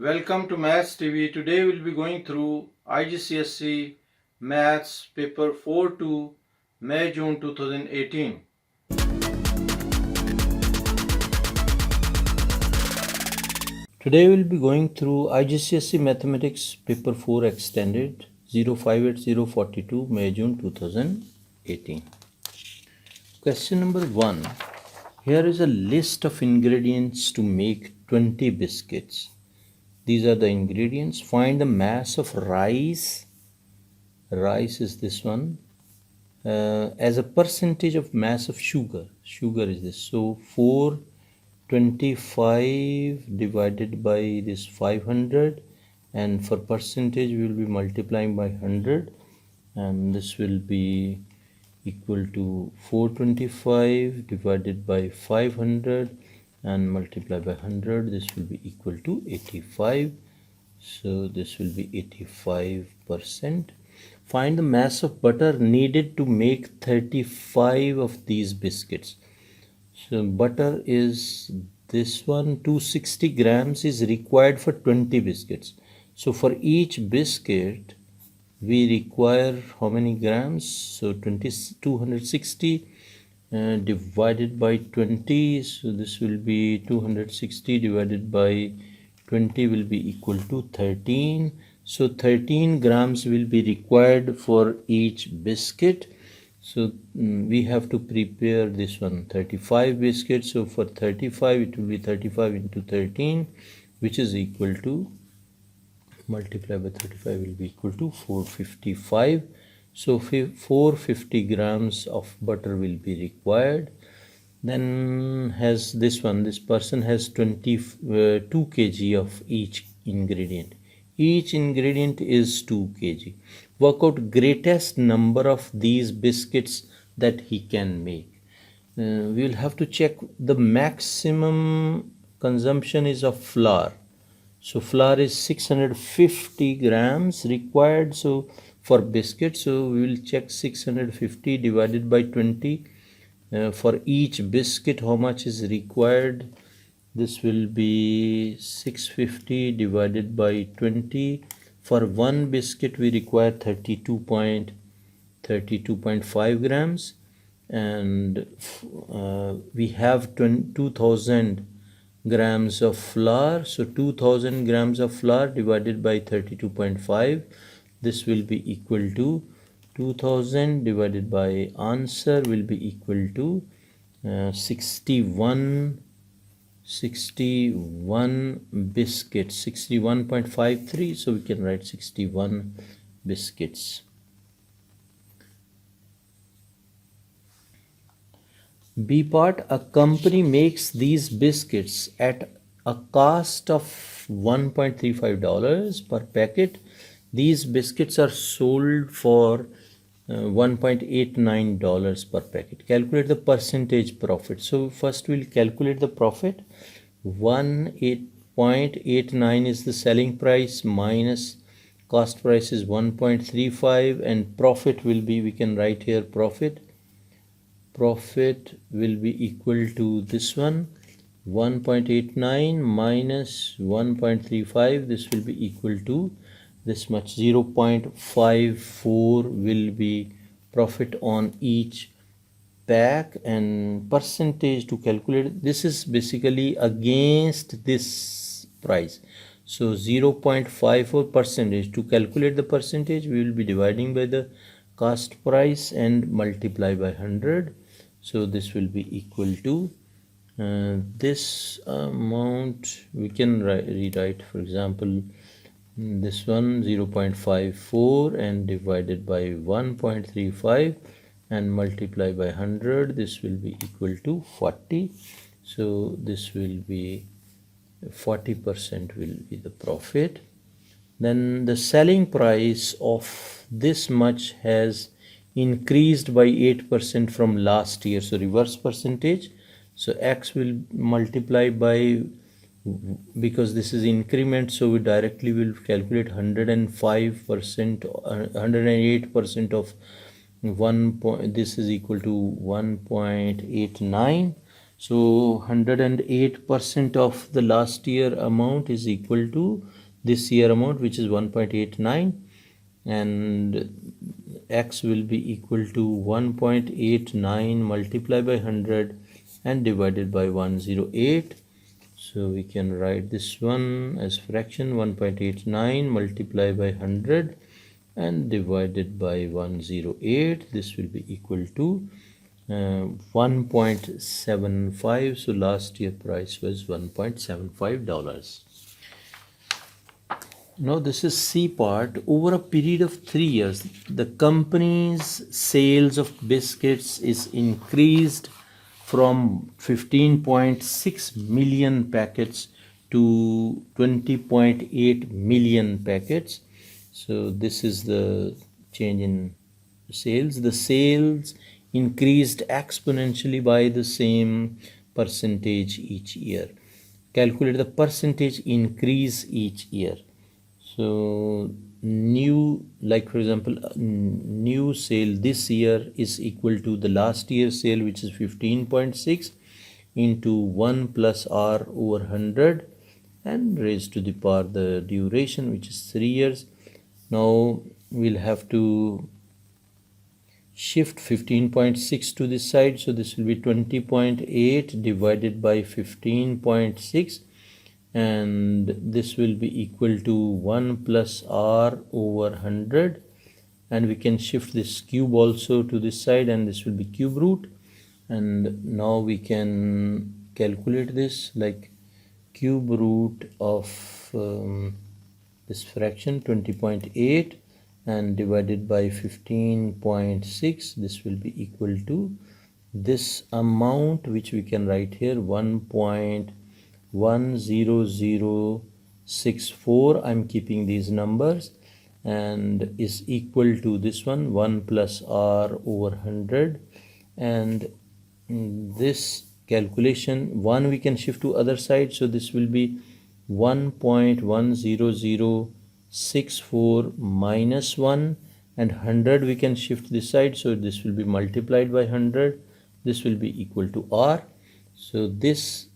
Welcome to MathsTV. Today we'll be going through IGCSE Maths Paper 4-2 May-June 2018. Today we'll be going through IGCSE Mathematics Paper 4 Extended 058042 May-June 2018. Question number 1. Here is a list of ingredients to make 20 biscuits. These are the ingredients. Find the mass of rice. Rice is this one. As a percentage of mass of sugar. Sugar is this. So 425 divided by this 500. And for percentage we will be multiplying by 100. And this will be equal to 425 divided by 500. And multiply by 100, this will be equal to 85. So this will be 85%. Find the mass of butter needed to make 35 of these biscuits. So butter is this one, 260 grams is required for 20 biscuits. So for each biscuit we require how many grams? So 260 divided by 20, so this will be 260 divided by 20 will be equal to 13. So 13 grams will be required for each biscuit. So we have to prepare this one, 35 biscuits. So for 35 it will be 35 into 13, which is equal to, multiply by 35 will be equal to 455. So 450 grams of butter will be required. Then has this one, this person has 2 kg of each ingredient. Each ingredient is 2 kg. Work out greatest number of these biscuits that he can make. We will have to check the maximum consumption is of flour. So flour is 650 grams required. So for biscuits, so we will check 650 divided by 20. For each biscuit, how much is required? This will be 650 divided by 20. For one biscuit, we require 32.5 grams, and we have 2000 grams of flour. So 2000 grams of flour divided by 32.5. This will be equal to 2000 divided by answer will be equal to 61 biscuits, 61.53. So we can write 61 biscuits. B part, a company makes these biscuits at a cost of $1.35 per packet. These biscuits are sold for $1.89 per packet. Calculate the percentage profit. So first we'll calculate the profit. 1.89 is the selling price minus cost price is 1.35, and profit will be, we can write here profit will be equal to this one, 1.89 minus 1.35. This will be equal to this much, 0.54 will be profit on each pack. And percentage to calculate, this is basically against this price. So 0.54 percentage. To calculate the percentage, we will be dividing by the cost price and multiply by 100. So this will be equal to this amount. We can rewrite, for example, this one 0.54 and divided by 1.35 and multiply by 100. This will be equal to 40. So this will be 40% will be the profit. Then the selling price of this much has increased by 8% from last year. So reverse percentage. So X will multiply by, because this is increment, so we directly will calculate 105%, 108% of 1 point, this is equal to 1.89. So 108% of the last year amount is equal to this year amount, which is 1.89, and x will be equal to 1.89 multiplied by 100 and divided by 108. So we can write this one as fraction 1.89 multiplied by 100 and divided by 108. This will be equal to 1.75. So last year price was $1.75. Now this is C part. Over a period of 3 years, the company's sales of biscuits is increased from 15.6 million packets to 20.8 million packets. So this is the change in sales. The sales increased exponentially by the same percentage each year. Calculate the percentage increase each year. So new, like for example, new sale this year is equal to the last year's sale, which is 15.6 into 1 plus r over 100 and raised to the power the duration, which is 3 years. Now we'll have to shift 15.6 to this side, so this will be 20.8 divided by 15.6, and this will be equal to 1 plus r over 100, and we can shift this cube also to this side, and this will be cube root. And now we can calculate this, like cube root of this fraction 20.8 and divided by 15.6. this will be equal to this amount, which we can write here 1.10064. I'm keeping these numbers, and is equal to this one 1 plus r over 100. And this calculation 1 we can shift to other side, so this will be 1.10064 minus 1, and 100 we can shift this side, so this will be multiplied by 100. This will be equal to r. So this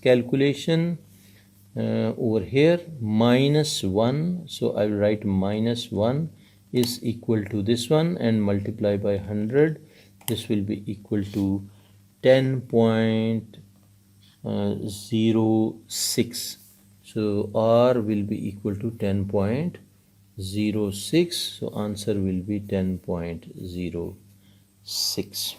calculation over here minus 1, so I will write minus 1 is equal to this one and multiply by 100. This will be equal to 10.06. So r will be equal to 10.06. so answer will be 10.06.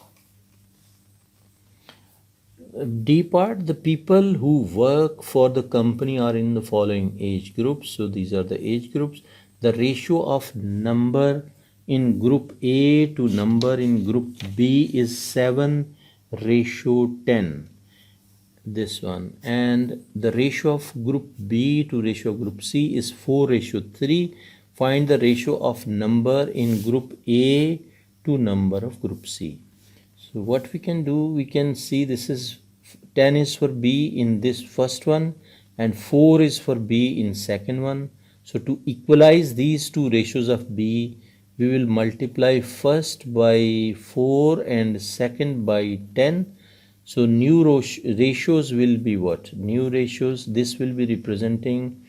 D part, the people who work for the company are in the following age groups. So these are the age groups. The ratio of number in group A to number in group B is 7:10. This one. And the ratio of group B to ratio of group C is 4:3. Find the ratio of number in group A to number of group C. So what we can do, we can see this is 10 is for B in this first one and 4 is for B in second one. So to equalize these two ratios of B, we will multiply first by 4 and second by 10. So new ratios will be what? New ratios, this will be representing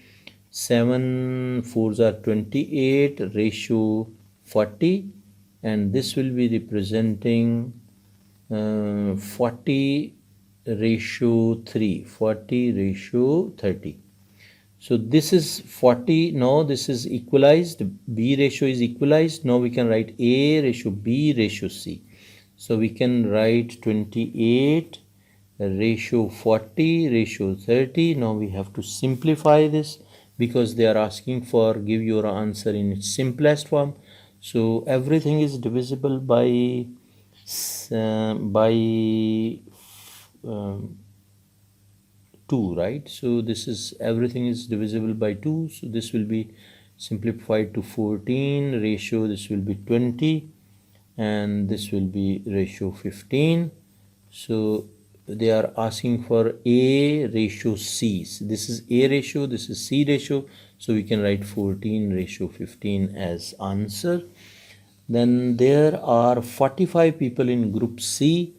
7 4s are 28 ratio 40, and this will be representing 40 ratio 3, 40 ratio 30. So this is 40. Now this is equalized, B ratio is equalized. Now we can write A ratio B ratio C. So we can write 28 ratio 40 ratio 30. Now we have to simplify this because they are asking for give your answer in its simplest form. So everything is divisible by 2, right? So this is, everything is divisible by 2. So this will be simplified to 14 ratio, this will be 20, and this will be ratio 15. So they are asking for A ratio C. So this is A ratio, this is C ratio. So we can write 14 ratio 15 as answer. Then there are 45 people in group C.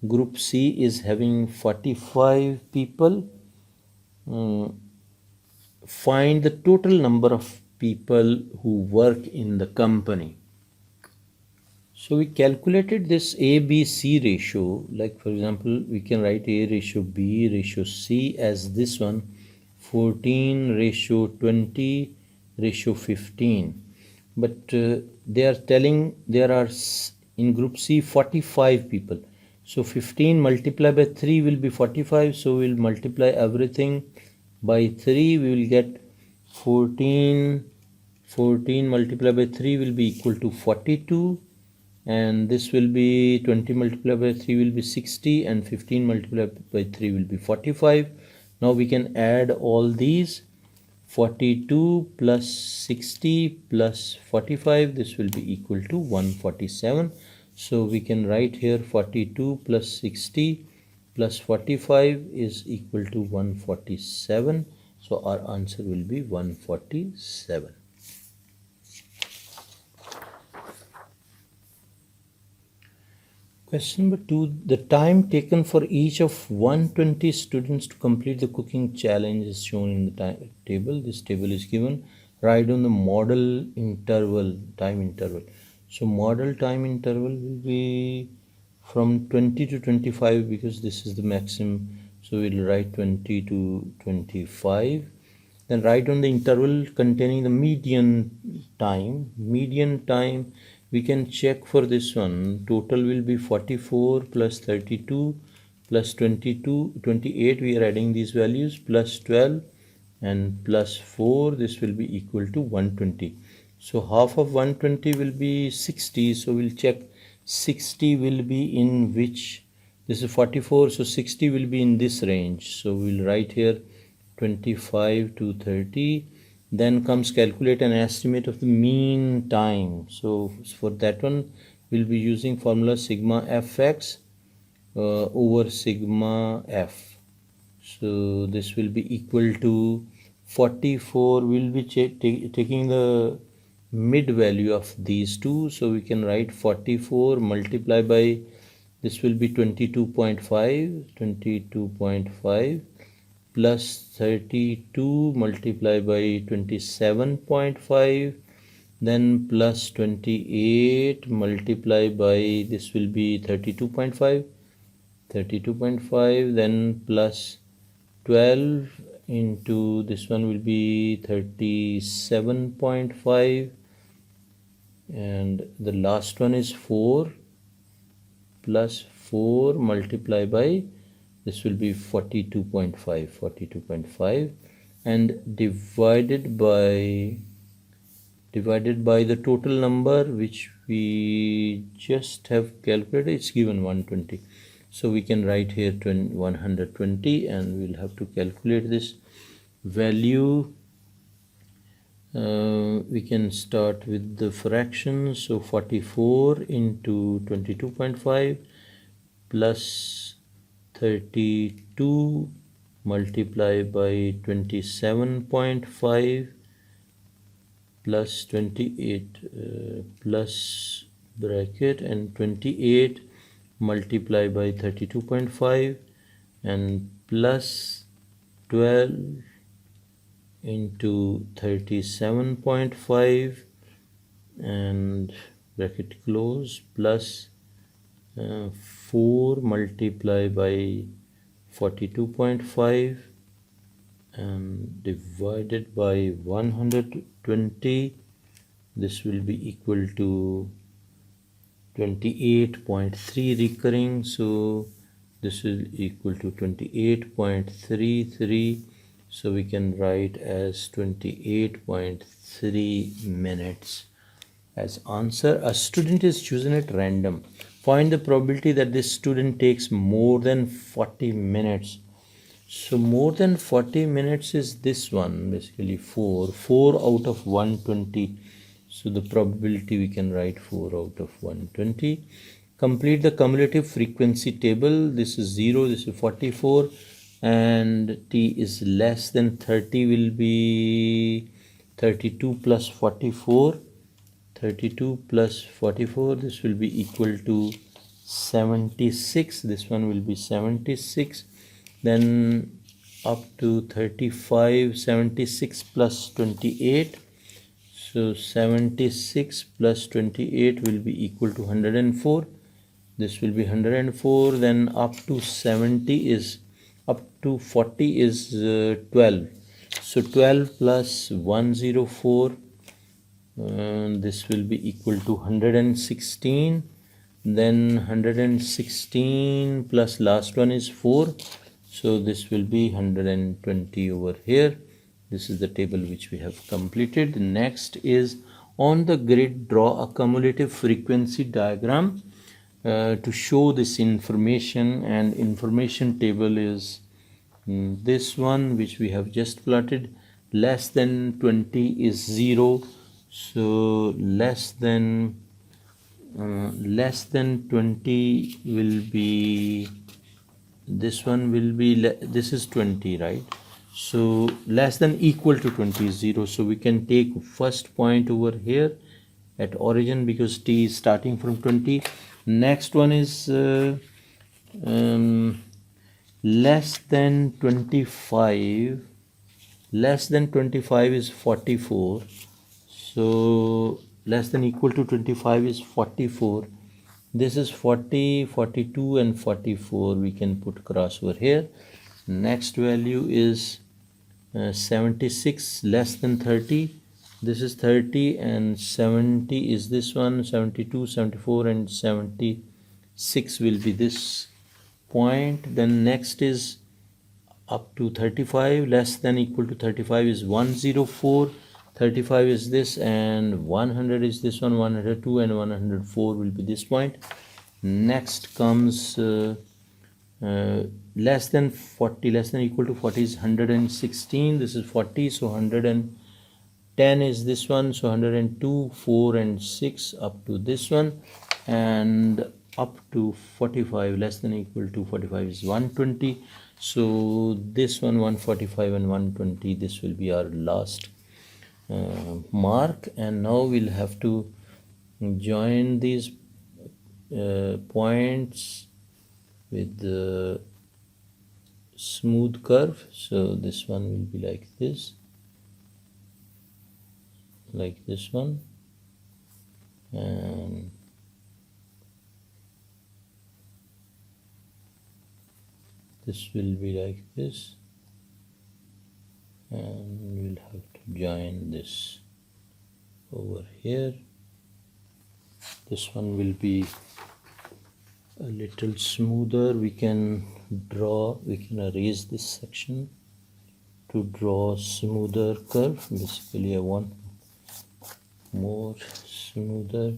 Group C is having 45 people. find the total number of people who work in the company. So we calculated this ABC ratio, like for example, we can write A ratio B ratio C as this one, 14 ratio 20 ratio 15. But they are telling there are in group C 45 people. So 15 multiplied by 3 will be 45. So we'll multiply everything by 3. We will get 14 multiplied by 3 will be equal to 42, and this will be 20 multiplied by 3 will be 60, and 15 multiplied by 3 will be 45. Now we can add all these. 42 plus 60 plus 45, this will be equal to 147. So we can write here 42 plus 60 plus 45 is equal to 147. So our answer will be 147. Question number 2. The time taken for each of 120 students to complete the cooking challenge is shown in the table. This table is given. Write on the model interval, time interval. So model time interval will be from 20 to 25 because this is the maximum. So we'll write 20 to 25. Then write on the interval containing the median time. Median time, we can check for this one. Total will be 44 plus 32 plus 28. We are adding these values plus 12 and plus 4. This will be equal to 120. So half of 120 will be 60. So we'll check 60 will be in which. This is 44. So 60 will be in this range. So we'll write here 25 to 30. Then comes calculate an estimate of the mean time. So for that one, we'll be using formula sigma fx over sigma f. So this will be equal to 44. We'll be taking the mid value of these two. So we can write 44 multiplied by, this will be 22.5 plus 32 multiplied by 27.5, then plus 28 multiplied by, this will be 32.5, then plus 12 into, this one will be 37.5, and the last one is 4 plus 4 multiplied by, this will be 42.5, and divided by the total number which we just have calculated. It's given 120. So we can write here 120, and we'll have to calculate this value. We can start with the fractions. So 44 into 22.5 plus 32 multiplied by 27.5 plus 28 plus bracket and 28 multiplied by 32.5 and plus 12 into 37.5 and bracket close plus 4 multiplied by 42.5 and divided by 120. This will be equal to 28.3 recurring. So this is equal to 28.33. So we can write as 28.3 minutes as answer. A student is chosen at random. Find the probability that this student takes more than 40 minutes. So more than 40 minutes is this one, basically 4 out of 120. So the probability we can write 4 out of 120. Complete the cumulative frequency table. This is 0, this is 44, and t is less than 30 will be 32 plus 44. 32 plus 44, this will be equal to 76. This one will be 76. Then up to 35, 76 plus 28. So 76 plus 28 will be equal to 104. This will be 104. Then up to 70 is, up to 40 is 12. So 12 plus 104, this will be equal to 116. Then 116 plus last one is 4. So this will be 120 over here. This is the table which we have completed. Next is, on the grid draw a cumulative frequency diagram to show this information, and information table is this one which we have just plotted. Less than 20 is 0, so less than 20 will be, this one will be, this is 20, right? So less than equal to 20 is 0, so we can take first point over here at origin because t is starting from 20. Next one is less than 25. Less than 25 is 44. So less than equal to 25 is 44. This is 40, 42 and 44. We can put cross over here. Next value is 76, less than 30. This is 30, and 70 is this one. 72, 74 and 76 will be this point. Then next is up to 35. Less than equal to 35 is 104. 35 is this, and 100 is this one. 102 and 104 will be this point. Next comes less than 40. Less than equal to 40 is 116. This is 40, so 110 is this one. So 102, 4 and 6 up to this one, and up to 45. Less than equal to 45 is 120. So this one, 145 and 120, this will be our last mark. And now we'll have to join these points with the smooth curve. So this one will be like this one, and this will be like this, and we'll have to join this over here. This one will be a little smoother. We can erase this section to draw smoother curve. Basically I want more smoother,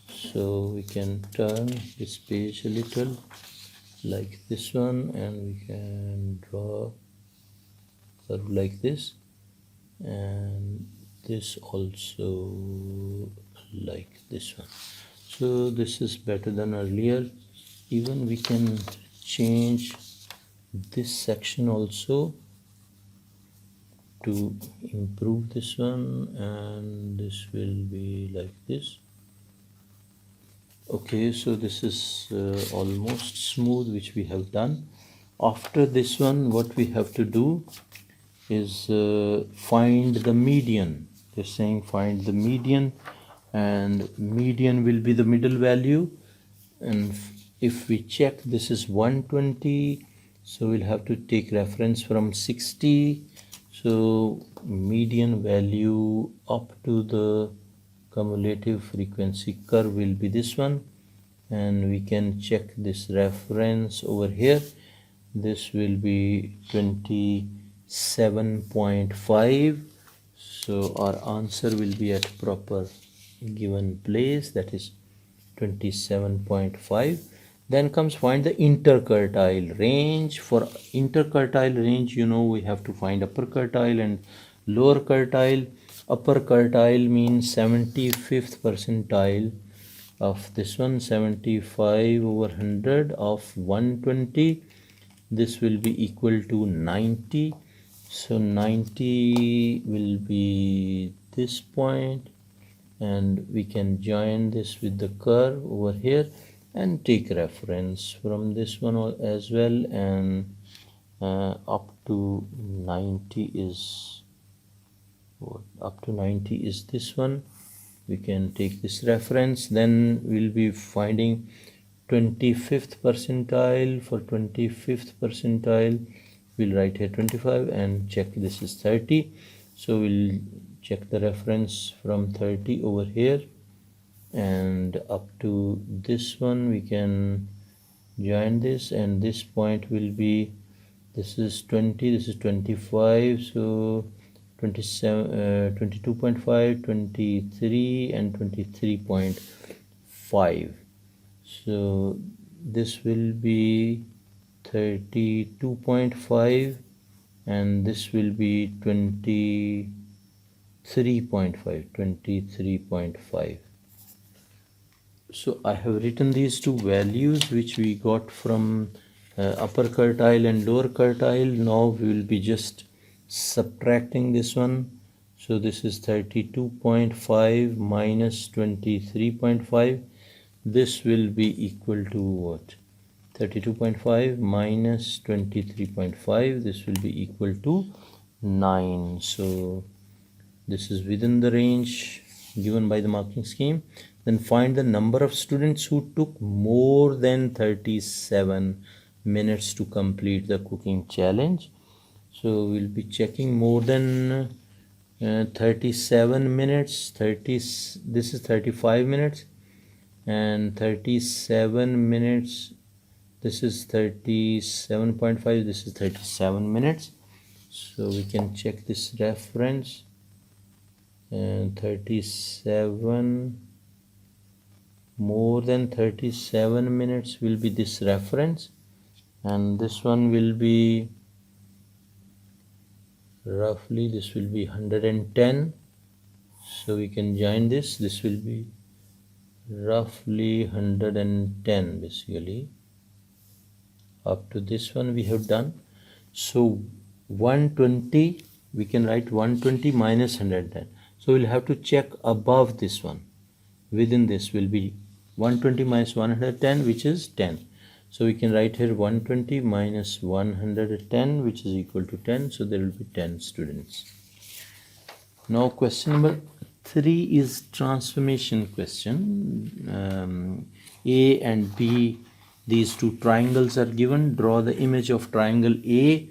so we can turn this page a little like this one, and we can draw curve like this, and this also like this one. So this is better than earlier. Even we can change this section also to improve this one, and this will be like this. Okay, so this is almost smooth, which we have done. After this one, what we have to do is find the median. They're saying find the median, and median will be the middle value. And if we check, this is 120, so we'll have to take reference from 60. So median value up to the cumulative frequency curve will be this one, and we can check this reference over here. This will be 27.5. so our answer will be at proper given place, that is 27.5. Then comes find the interquartile range. For interquartile range, you know, we have to find upper quartile and lower quartile. Upper quartile means 75th percentile of this one, 75 over 100 of 120. This will be equal to 90. So 90 will be this point, and we can join this with the curve over here and take reference from this one as well, and up to 90 is what? Up to 90 is this one. We can take this reference. Then we'll be finding 25th percentile. For 25th percentile, we'll write here 25 and check this is 30. So we'll check the reference from 30 over here, and up to this one we can join this, and this point will be, this is 20, this is 25, so 27, 22.5, 23 and 23.5. So this will be 32.5 and this will be 23.5. So I have written these two values which we got from upper quartile and lower quartile. Now we will be just subtracting this one. So this is 32.5 minus 23.5. This will be equal to what? 32.5 minus 23.5. This will be equal to 9. So this is within the range given by the marking scheme. Then find the number of students who took more than 37 minutes to complete the cooking challenge. So we'll be checking more than 37 minutes. This is 35 minutes and 37 minutes. This is 37.5. This is 37 minutes. So we can check this reference. And 37, more than 37 minutes will be this reference, and this one will be roughly, this will be 110. So we can join this. This will be roughly 110 basically. Up to this one we have done. So 120, we can write 120 minus 110. So we'll have to check above this one. Within this will be 120 minus 110, which is 10. So we can write here 120 minus 110, which is equal to 10. So there will be 10 students. Now question number 3 is transformation question. A and B, these two triangles are given. Draw the image of triangle A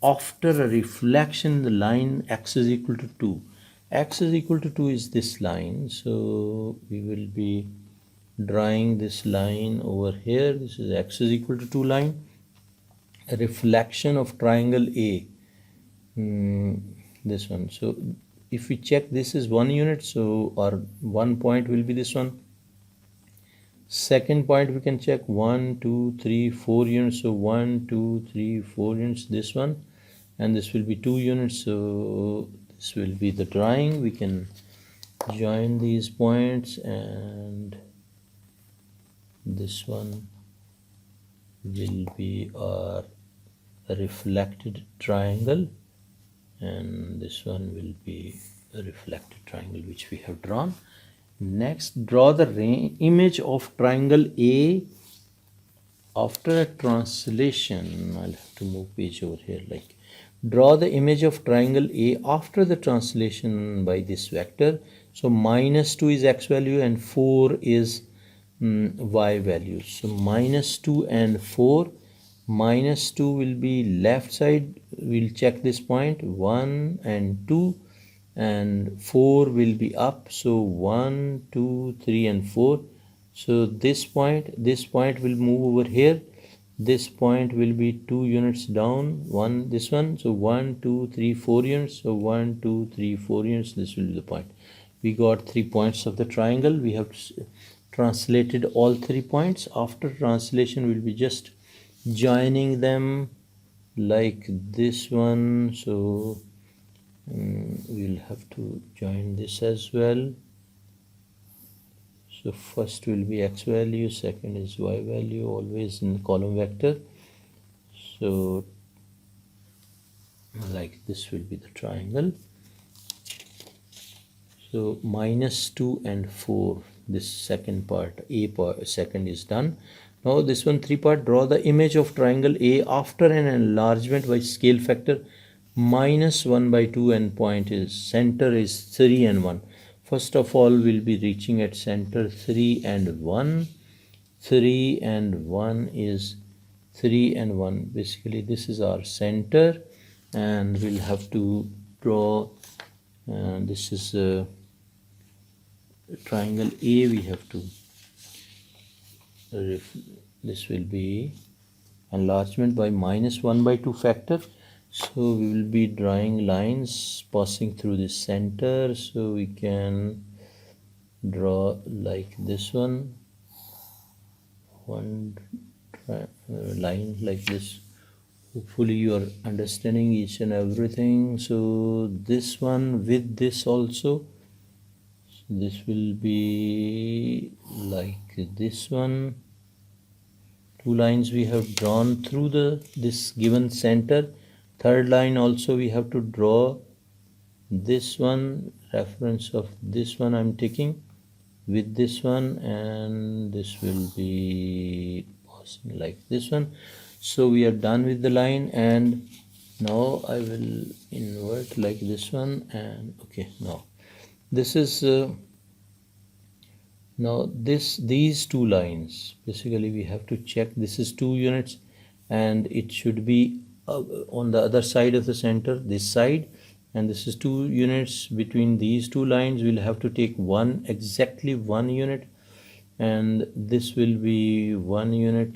after a reflection in the line x is equal to 2. X is equal to 2 is this line. So we will be drawing this line over here. This is x is equal to 2 line. A reflection of triangle A. This one. So if we check, this is 1 unit. So our 1 point will be this one. Second point we can check 1, 2, 3, 4 units. So 1, 2, 3, 4 units. This one. And this will be 2 units. So this will be the drawing. We can join these points, and this one will be our reflected triangle, and this one will be a reflected triangle which we have drawn. Next, draw the image of triangle A after a translation. I'll have to move page over here. Draw the image of triangle A after the translation by this vector. So minus 2 is x value and 4 is y value. So minus 2 and 4. Minus 2 will be left side. We'll check this point 1 and 2, and 4 will be up. So 1, 2, 3 and 4. So this point will move over here. This point will be 2 units down, this one. So 1, 2, 3, 4 units. So 1, 2, 3, 4 units. This will be the point. We got 3 points of the triangle. We have translated all 3 points. After translation, we'll be just joining them like this one. So we'll have to join this as well. So first will be x value, second is y value, always in the column vector. So like this will be the triangle. So minus 2 and 4, this second part, A part, second is done. Now this one, 3 part, draw the image of triangle A after an enlargement by scale factor -1/2 and point is center is 3 and 1. First of all, we'll be reaching at center 3 and 1. 3 and 1 is 3 and 1. Basically this is our center, and we'll have to draw this is triangle A. We have to this will be enlargement by -1/2 factor. So we will be drawing lines passing through the center. So we can draw like this one line like this. Hopefully you are understanding each and everything. So this one with this also, so this will be like this one. 2 lines we have drawn through this given center. Third line also we have to draw this one, reference of this one I'm taking with this one, and this will be passing like this one. So we are done with the line, and now I will invert like this one. And okay, now this is now these 2 lines, basically we have to check. This is 2 units, and it should be on the other side of the center, this side, and this is 2 units. Between these 2 lines we'll have to take exactly 1 unit, and this will be 1 unit.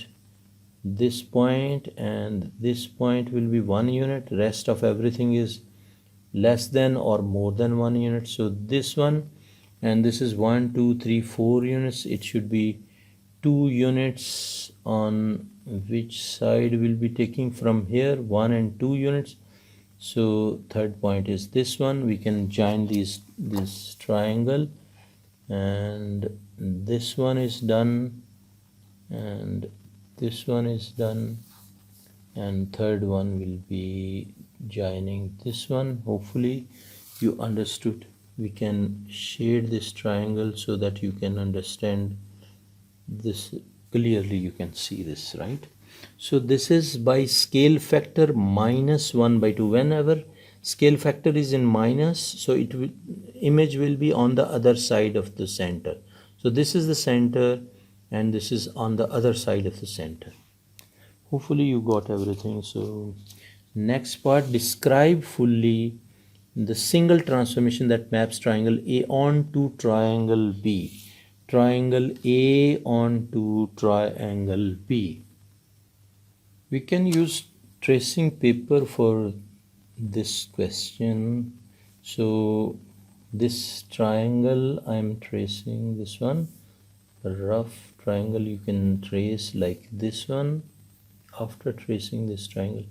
This point and this point will be 1 unit. Rest of everything is less than or more than 1 unit. So this one, and this is 1 2 3 4 units. It should be 2 units on which side we'll be taking from here, 1 and 2 units. So third point is this one. We can join this triangle, and this one is done, and this one is done, and third one will be joining this one. Hopefully you understood. We can shade this triangle so that you can understand this clearly. You can see this, right? So this is by scale factor -1/2. Whenever scale factor is in minus, so image will be on the other side of the center. So this is the center, and this is on the other side of the center. Hopefully you got everything. So next part, describe fully the single transformation that maps triangle A onto triangle B. Triangle A onto triangle B. We can use tracing paper for this question. So this triangle, I am tracing this one, a rough triangle. You can trace like this one. After tracing this triangle,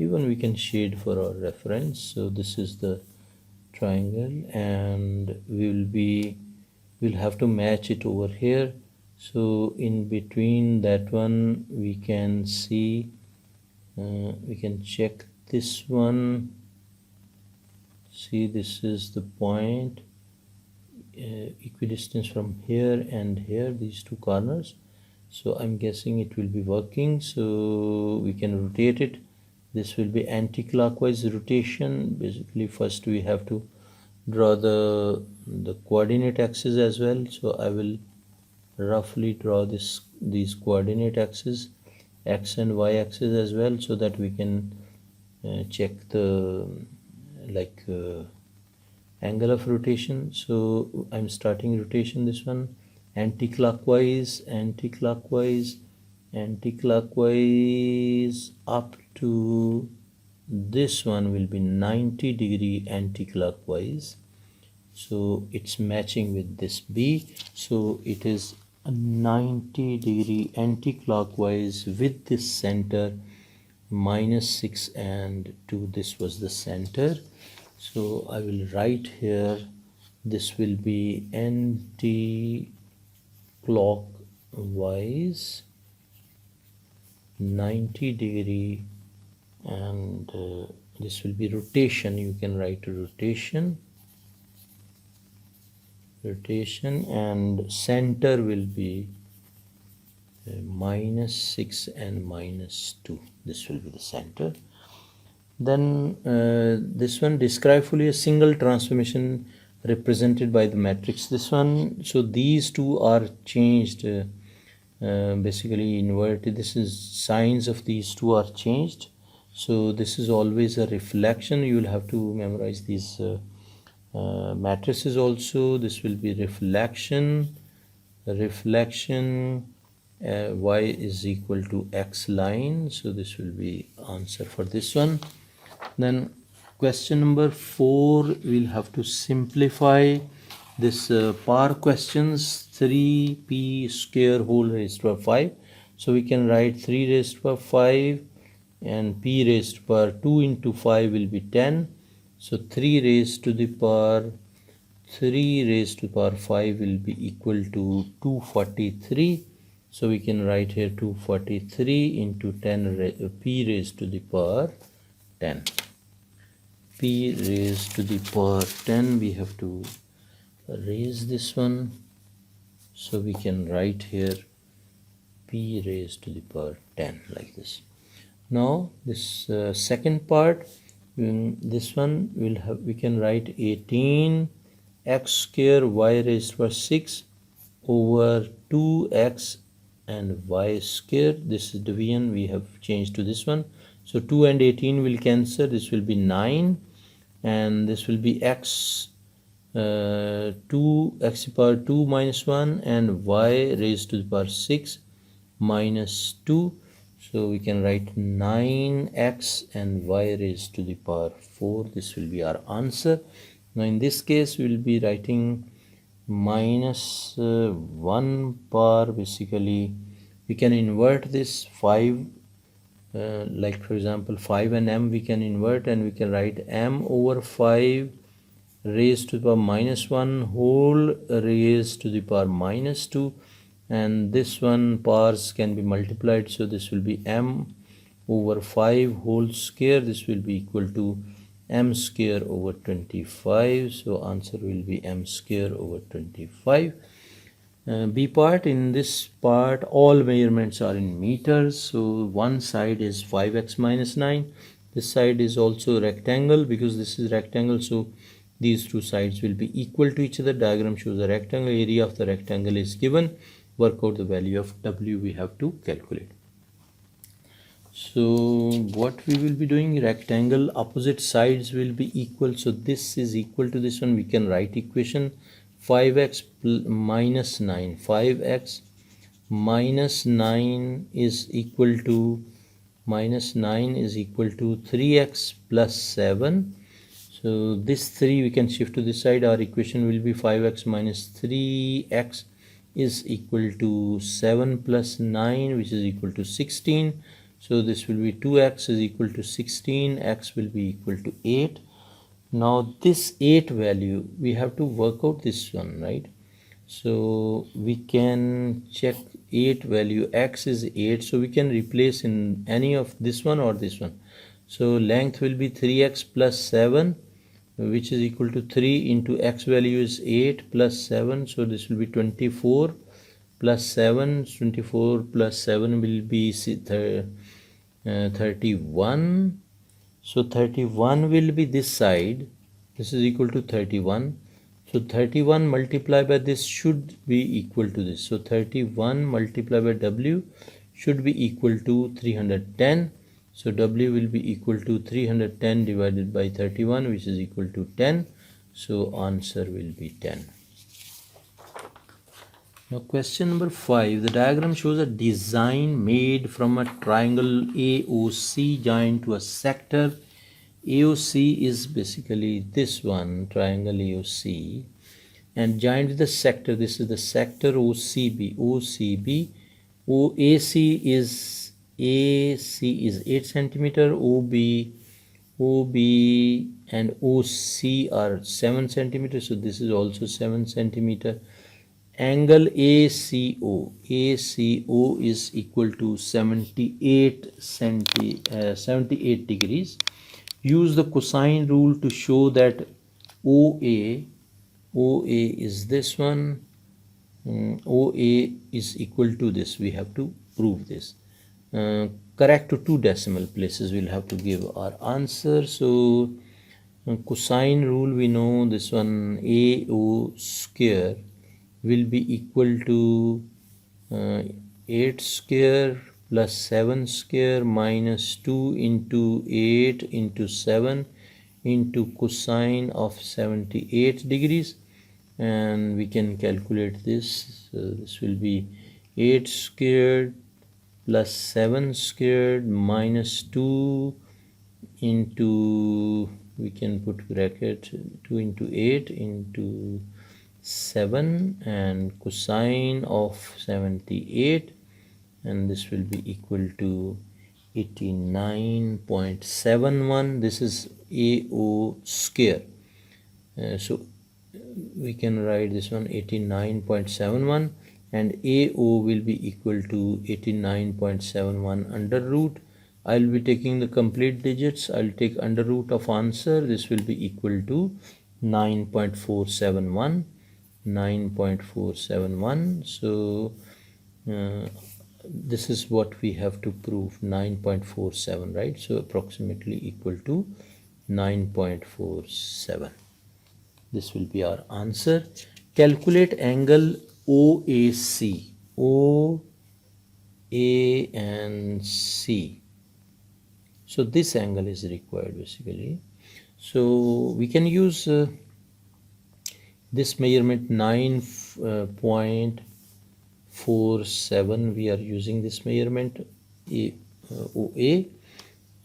even we can shade for our reference. So this is the triangle, and we'll have to match it over here. So in between that one we can see, we can check this one. See, this is the point, equidistance from here and here, these 2 corners. So I'm guessing it will be working. So we can rotate it. This will be anti-clockwise rotation. Basically first we have to draw the coordinate axis as well. So I will roughly draw these coordinate axes, x and y axis as well, so that we can check the angle of rotation. So I'm starting rotation, this one, anti-clockwise, anti-clockwise, anti-clockwise, up to this one will be 90° anti-clockwise. So it's matching with this B. So it is a 90° anti-clockwise with this center -6 and 2. This was the center. So I will write here, this will be anti-clockwise 90°, and this will be rotation. You can write rotation, and center will be minus 6 and minus 2. This will be the center. Then this one, describe fully a single transformation represented by the matrix. This one, so these two are changed, basically inverted. This is signs of these two are changed. So this is always a reflection. You will have to memorize these matrices also. This will be reflection, y is equal to x line. So this will be answer for this one. Then question number 4, we'll have to simplify this power questions. 3p square whole raised to power 5. So we can write 3 raised to power 5 and p raised to power 2 into 5 will be 10. So 3 raised to the power 5 will be equal to 243. So we can write here 243 into 10 p raised to the power 10. P raised to the power 10, we have to raise this one. So we can write here p raised to the power 10 like this. Now this second part, this one we can write 18 x square y raised to power 6 over 2x and y square. This is division, we have changed to this one. So 2 and 18 will cancel. This will be 9 and this will be x 2 x to the power 2 minus 1 and y raised to the power 6 minus 2. So we can write 9x and y raised to the power 4. This will be our answer. Now in this case we will be writing minus 1 power. Basically we can invert this 5, like for example 5 and m we can invert, and we can write m over 5 raised to the power minus 1 whole raised to the power minus 2, and this one powers can be multiplied. So this will be m over 5 whole square. This will be equal to m square over 25. So answer will be m square over 25. B part, in this part all measurements are in meters. So one side is 5x minus 9. This side is also rectangle because this is rectangle. So these two sides will be equal to each other. Diagram shows a rectangle. Area of the rectangle is given. Work out the value of W we have to calculate. So what we will be doing, rectangle opposite sides will be equal. So this is equal to this one. We can write equation 5x minus 9. 5x minus 9 is equal to 3x plus 7. So this 3 we can shift to this side. Our equation will be 5x minus 3x is equal to 7 plus 9, which is equal to 16. So this will be 2x is equal to 16, x will be equal to 8. Now this 8 value, we have to work out this one, right? So we can check 8 value, x is 8. So we can replace in any of this one or this one. So length will be 3x plus 7, which is equal to 3 into x value is 8 plus 7. So this will be 24 plus 7. 24 plus 7 will be 31. So 31 will be this side. This is equal to 31. So 31 multiplied by this should be equal to this. So 31 multiplied by W should be equal to 310. So W will be equal to 310 divided by 31, which is equal to 10. So answer will be 10. Now question number 5. The diagram shows a design made from a triangle AOC joined to a sector. AOC is basically this one, triangle AOC, and joined with the sector. This is the sector OCB. AC is 8 centimeter. OB and OC are 7 centimeters. So this is also 7 centimeter. Angle ACO is equal to 78 degrees. Use the cosine rule to show that OA is this one OA is equal to this. We have to prove this. Correct to 2 decimal places we'll have to give our answer. So cosine rule, we know this one, AO square will be equal to 8 square plus 7 square minus 2 into 8 into 7 into cosine of 78 degrees, and we can calculate this. So this will be 8 squared plus 7 squared minus 2 into, we can put bracket, 2 into 8 into 7 and cosine of 78, and this will be equal to 89.71. This is AO square. So we can write this one 89.71, and AO will be equal to 89.71 under root. I'll be taking the complete digits. I'll take under root of answer. This will be equal to 9.471. 9.471. So this is what we have to prove, 9.47, right? So approximately equal to 9.47. This will be our answer. Calculate angle OAC. O, A and C. So this angle is required basically. So we can use this measurement 9.47. We are using this measurement OA,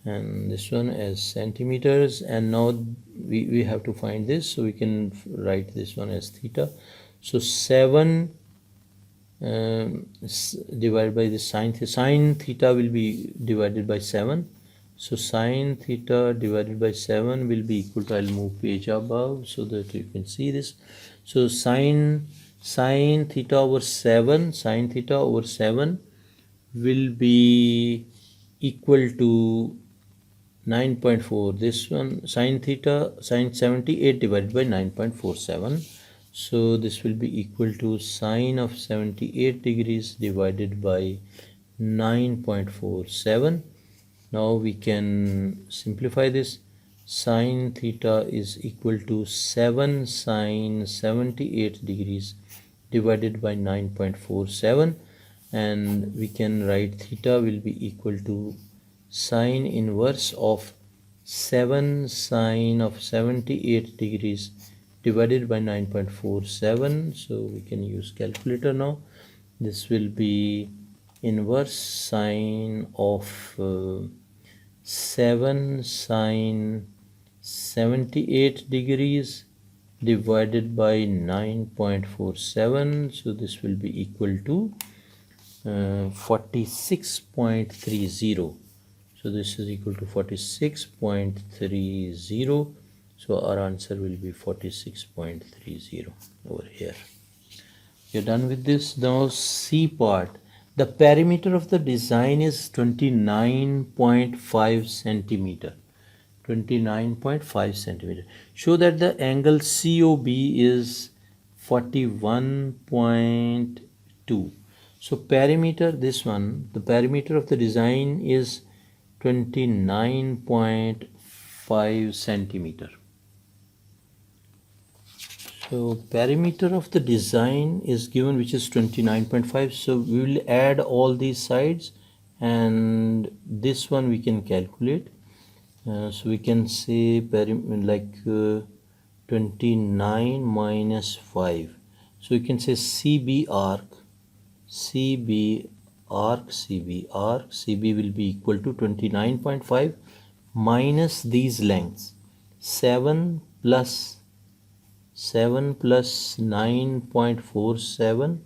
and this one as centimeters, and now we have to find this, so we can write this one as theta. So 7 divided by the sine theta will be divided by 7. So sine theta divided by 7 will be equal to, I'll move page above so that you can see this. So sine theta over 7, sine theta over 7 will be equal to 9.4. This one, sine theta, sine 78 divided by 9.47. So this will be equal to sine of 78 degrees divided by 9.47. Now we can simplify this. Sine theta is equal to 7 sine 78 degrees divided by 9.47, and we can write theta will be equal to sine inverse of 7 sine of 78 degrees divided by 9.47. So we can use calculator now. This will be inverse sine of 7 sine 78 degrees divided by 9.47. So this will be equal to 46.30. So this is equal to 46.30. So our answer will be 46.30 over here. You're done with this. Now C part. The perimeter of the design is 29.5 centimeter. 29.5 centimeter. Show that the angle COB is 41.2. So perimeter, this one, the perimeter of the design is 29.5 centimeter. So perimeter of the design is given, which is 29.5. So we will add all these sides, and this one we can calculate. So we can say 29 minus 5. So we can say CB arc will be equal to 29.5 minus these lengths, 7 plus 9.47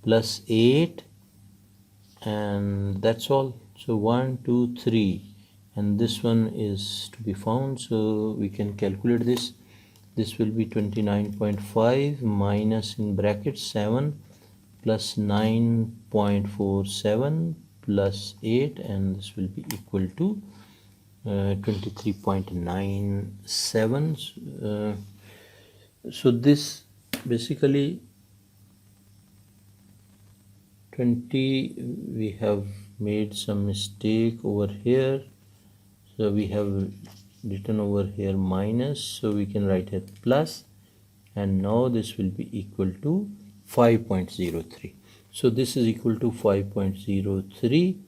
plus 8, and that's all. So 1, 2, 3, and this one is to be found. So we can calculate this. This will be 29.5 minus, in brackets, 7 plus 9.47 plus 8, and this will be equal to 23.97. So this basically 20, we have made some mistake over here, so we have written over here minus, so we can write it plus, and now this will be equal to 5.03. so this is equal to 5.03,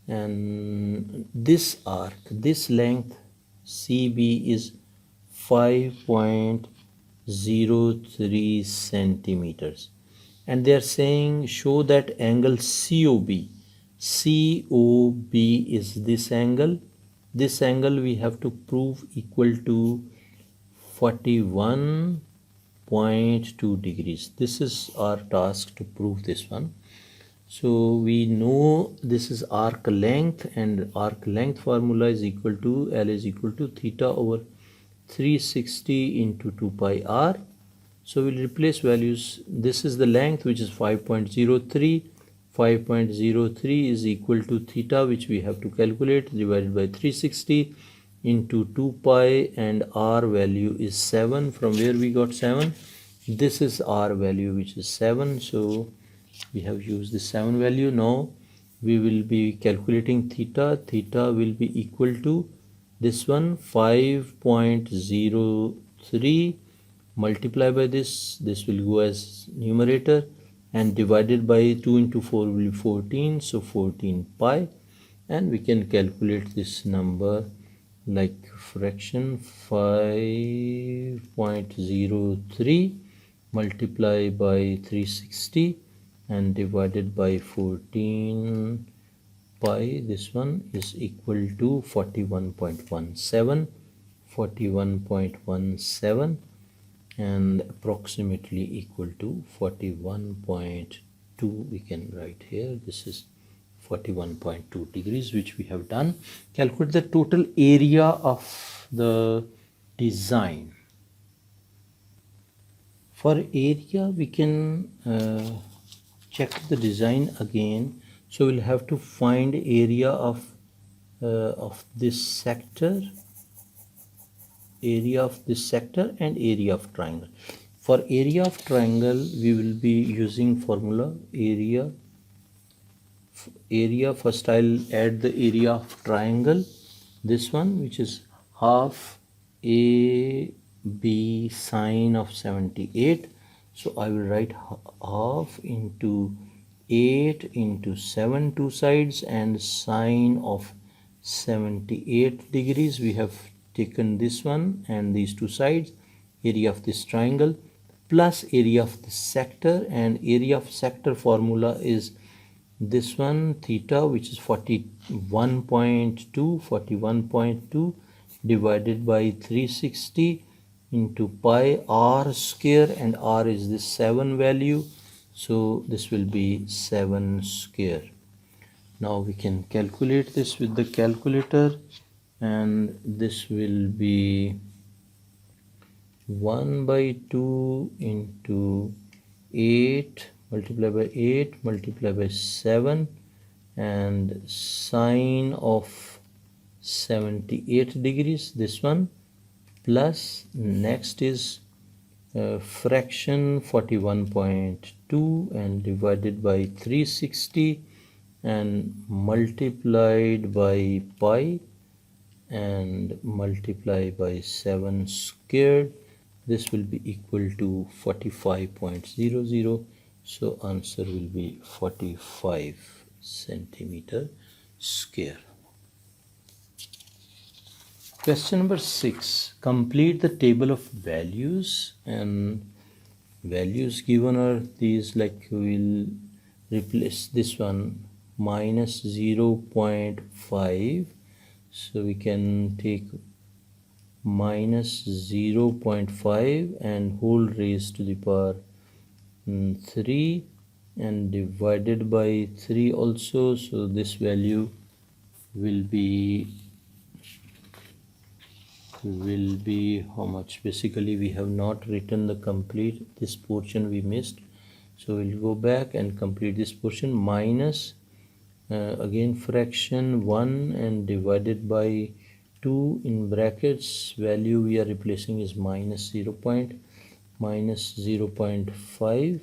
and this arc, this length CB is 5.03 centimeters, and they are saying show that angle COB is this angle. This angle we have to prove equal to 41.2 degrees. This is our task to prove this one. So we know this is arc length, and arc length formula is equal to L is equal to theta over 360 into 2 pi r. So we'll replace values. This is the length, which is 5.03. 5.03 is equal to theta, which we have to calculate, divided by 360 into 2 pi, and r value is 7. From where we got 7? This is r value, which is 7. So we have used the 7 value. Now we will be calculating theta. Theta will be equal to this one, 5.03 multiply by this will go as numerator, and divided by 2 into 4 will be 14, so 14 pi, and we can calculate this number like fraction 5.03 multiply by 360 and divided by 14 pi. This one is equal to 41.17, and approximately equal to 41.2. we can write here, this is 41.2 degrees, which we have done. Calculate the total area of the design. For area we can check the design again. So we'll have to find area of this sector, and area of triangle. For area of triangle we will be using formula area. First I'll add the area of triangle, this one, which is half AB sine of 78. So I will write half into 8 into 7 two sides, and sine of 78 degrees. We have taken this one and these two sides, area of this triangle, plus area of the sector, and area of sector formula is this one, theta, which is 41.2 divided by 360 into pi r square, and r is this 7 value, so this will be 7 square. Now we can calculate this with the calculator, and this will be 1 by 2 into 8 multiply by 8 multiply by 7, and sine of 78 degrees, this one, plus next is fraction 41.2 and divided by 360 and multiplied by pi and multiply by 7 squared. This will be equal to 45.00. So answer will be 45 centimeter square. Question number 6. Complete the table of values, and values given are these, like we'll replace this one minus 0.5. So we can take minus 0.5 and whole raised to the power 3 and divided by 3 also. So this value will be how much? Basically we have not written the complete, this portion we missed, so we'll go back and complete this portion. Minus again fraction 1 and divided by 2 in brackets, value we are replacing is minus 0.5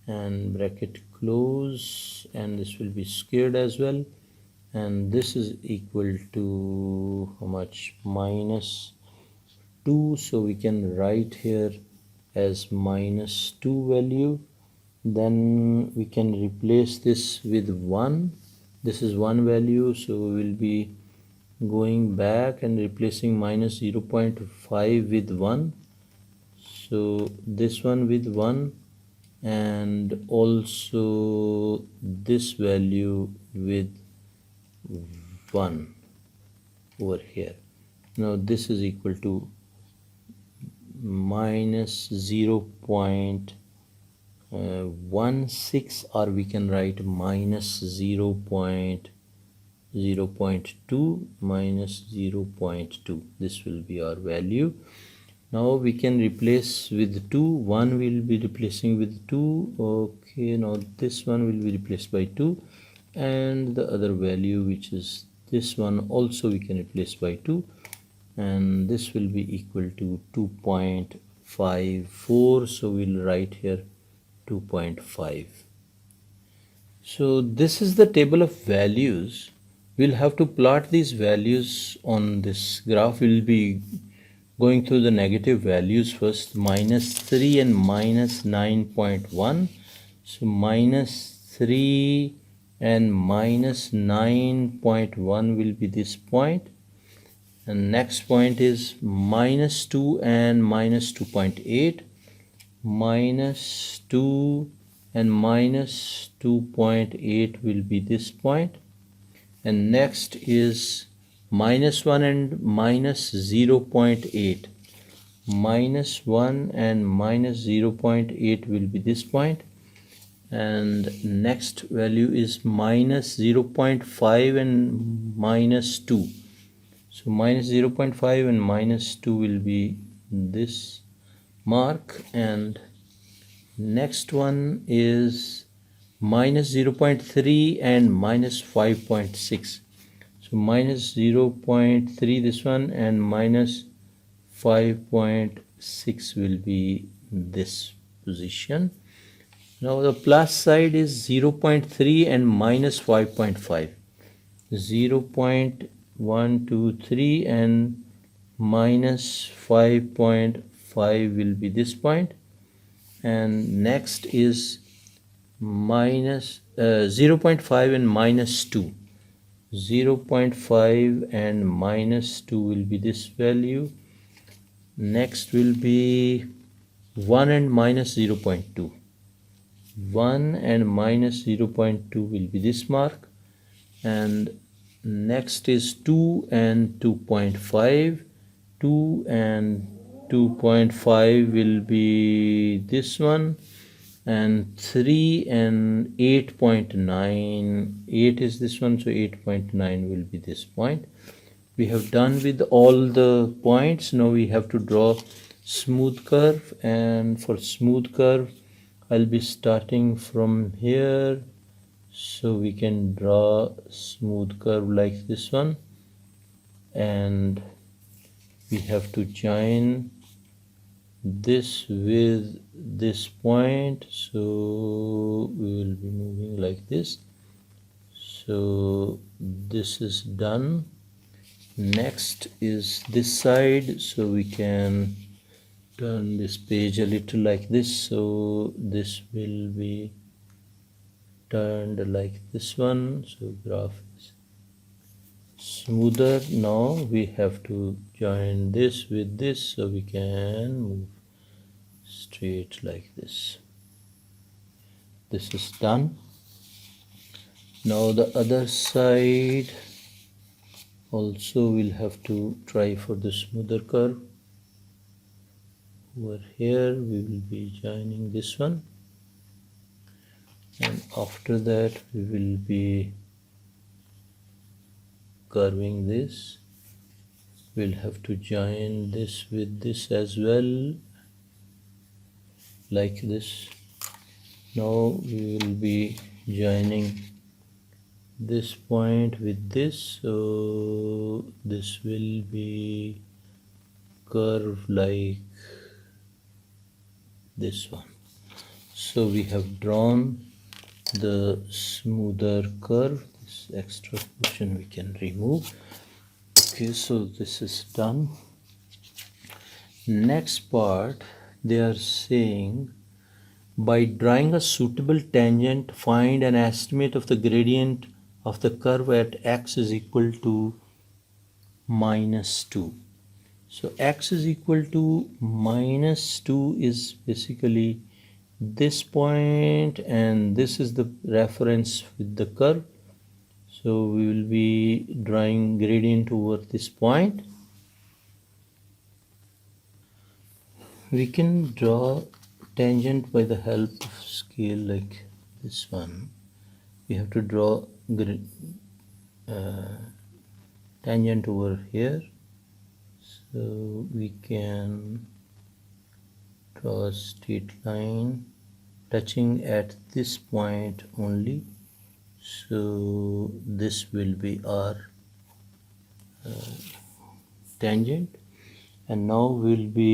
and bracket close, and this will be squared as well, and this is equal to how much? -2. So we can write here as -2 value. Then we can replace this with 1. This is 1 value, so we will be going back and replacing -0.5 with 1. So this one with 1, and also this value with 1 over here. Now this is equal to -0.16, or we can write -0.2 -0.2. This will be our value. Now we can replace with 2. 1 will be replacing with 2. Okay, now this one will be replaced by 2, and the other value, which is this one, also we can replace by 2, and this will be equal to 2.54. so we'll write here 2.5. so this is the table of values. We'll have to plot these values on this graph. We'll be going through the negative values first, -3 and -9.1. so -3 and -9.1 will be this point, and next point is -2 and -2.8. -2 and -2.8 will be this point, and next is -1 and -0.8. -1 and -0.8 will be this point, and next value is -0.5 and -2. so -0.5 and -2 will be this mark, and next one is -0.3 and -5.6. so -0.3 this one, and -5.6 will be this position. Now the plus side is 0.3 and -5.5. 0.1, 2, 3 and -5.5 will be this point, and next is -0.5 and -2. 0.5 and -2 will be this value. Next will be 1 and -0.2. 1 and -0.2 will be this mark, and next is 2 and 2.5. 2 and 2.5 will be this one, and 3 and 8.9. 8 is this one, so 8.9 will be this point. We have done with all the points. Now we have to draw smooth curve, and for smooth curve I'll be starting from here, so we can draw smooth curve like this one, and we have to join this with this point, so we will be moving like this. So this is done. Next is this side, so we can turn this page a little like this, so this will be turned like this one, so graph is smoother. Now we have to join this with this, so we can move straight like this. This is done. Now the other side also we'll have to try for the smoother curve. Over here we will be joining this one, and after that we will be curving this. We'll have to join this with this as well, like this. Now we will be joining this point with this, so this will be curved like this one. So we have drawn the smoother curve. This extra portion we can remove. Okay, so this is done. Next part, they are saying by drawing a suitable tangent, find an estimate of the gradient of the curve at x is equal to -2. So x is equal to -2 is basically this point, and this is the reference with the curve. So we will be drawing gradient over this point. We can draw tangent by the help of scale like this one. We have to draw tangent over here. So we can draw a straight line touching at this point only. So this will be our tangent, and now we'll be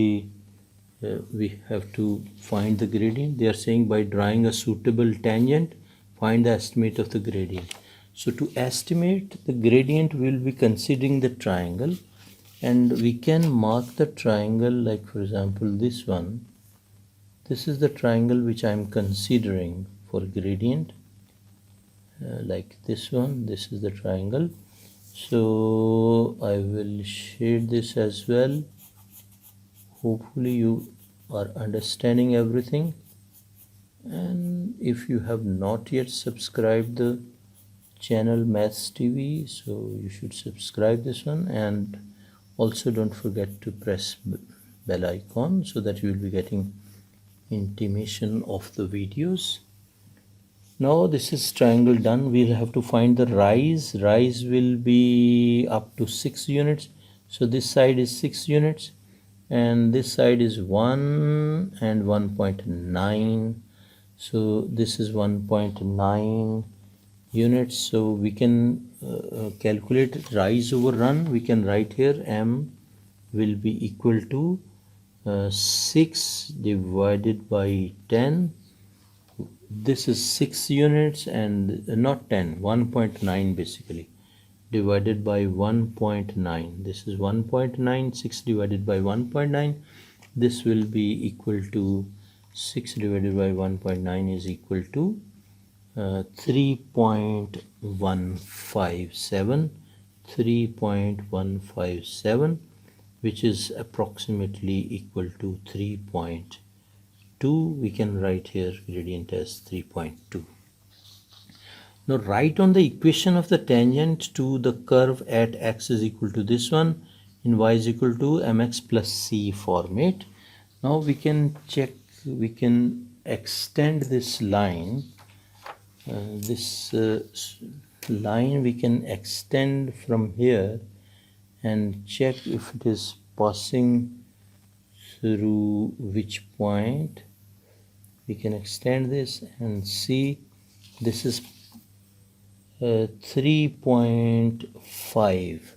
we have to find the gradient. They are saying by drawing a suitable tangent, find the estimate of the gradient. So to estimate the gradient, we'll be considering the triangle, and we can mark the triangle like, for example, this one. This is the triangle which I am considering for gradient, like this one. This is the triangle. So I will shade this as well. Hopefully you are understanding everything, and if you have not yet subscribed the channel MathsTV, so you should subscribe this one, and also don't forget to press bell icon so that you will be getting intimation of the videos. Now this is triangle done. We'll have to find the rise. Rise will be up to 6 units. So this side is 6 units, and this side is 1 and 1.9. So this is 1.9 units. So we can calculate rise over run. We can write here m will be equal to 6 divided by 10. This is 6 units, and not 10, 1.9 basically, divided by 1.9. This is 1.9. 6 divided by 1.9. This will be equal to 6 divided by 1.9 is equal to 3.157. 3.157, which is approximately equal to 3.2. We can write here gradient as 3.2. Now write on the equation of the tangent to the curve at x is equal to this one in y is equal to mx plus c format. Now we can check, we can extend this line. Line we can extend from here and check if it is passing through which point. We can extend this and see this is 3.5.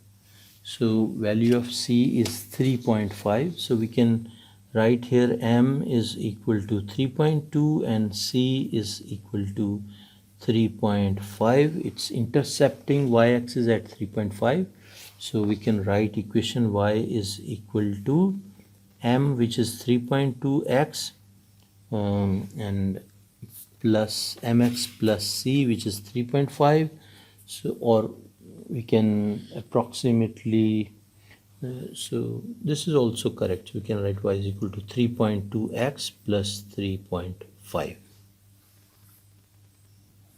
So value of c is 3.5. So we can write here m is equal to 3.2 and c is equal to 3.5. It's intercepting y-axis at 3.5. So we can write equation y is equal to m, which is 3.2x, and plus mx plus c, which is 3.5. So, or we can approximately, so this is also correct. We can write y is equal to 3.2x plus 3.5.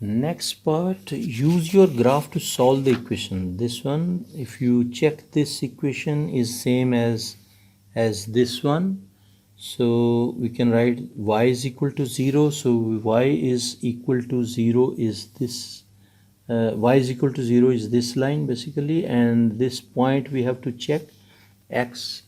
Next part, use your graph to solve the equation. This one, if you check, this equation is same as this one. So we can write y is equal to 0. So y is equal to 0 is this, y is equal to 0 is this line basically, and this point we have to check x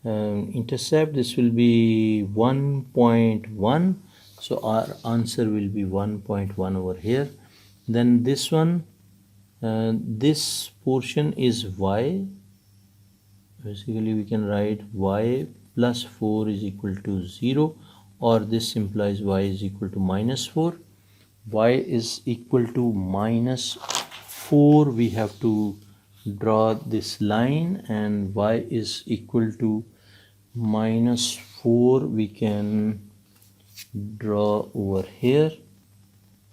intercept. This will be 1.1. So our answer will be 1.1 over here. Then this one, this portion is y. Basically we can write y plus 4 is equal to 0, or this implies y is equal to minus 4. Y is equal to minus 4, we have to draw this line, and y is equal to minus 4 we can draw over here.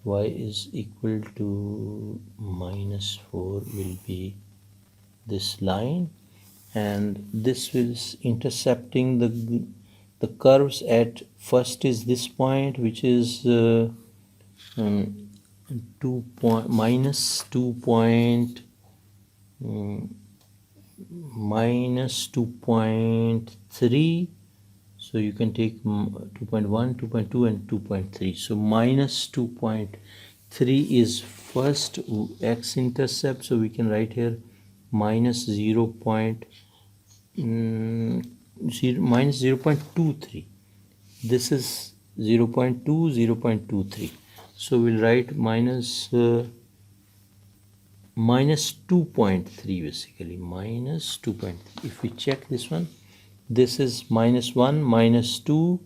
Y is equal to minus 4 will be this line, and this is intercepting the curves at first is this point, which is minus 2.3. So you can take 2.1, 2.2 and 2.3. So minus 2.3 is first x-intercept, so we can write here minus 0.23. This is 0.2, 0.23. So we'll write minus 2.3 basically, minus 2.3. If we check this one, this is minus 1, minus 2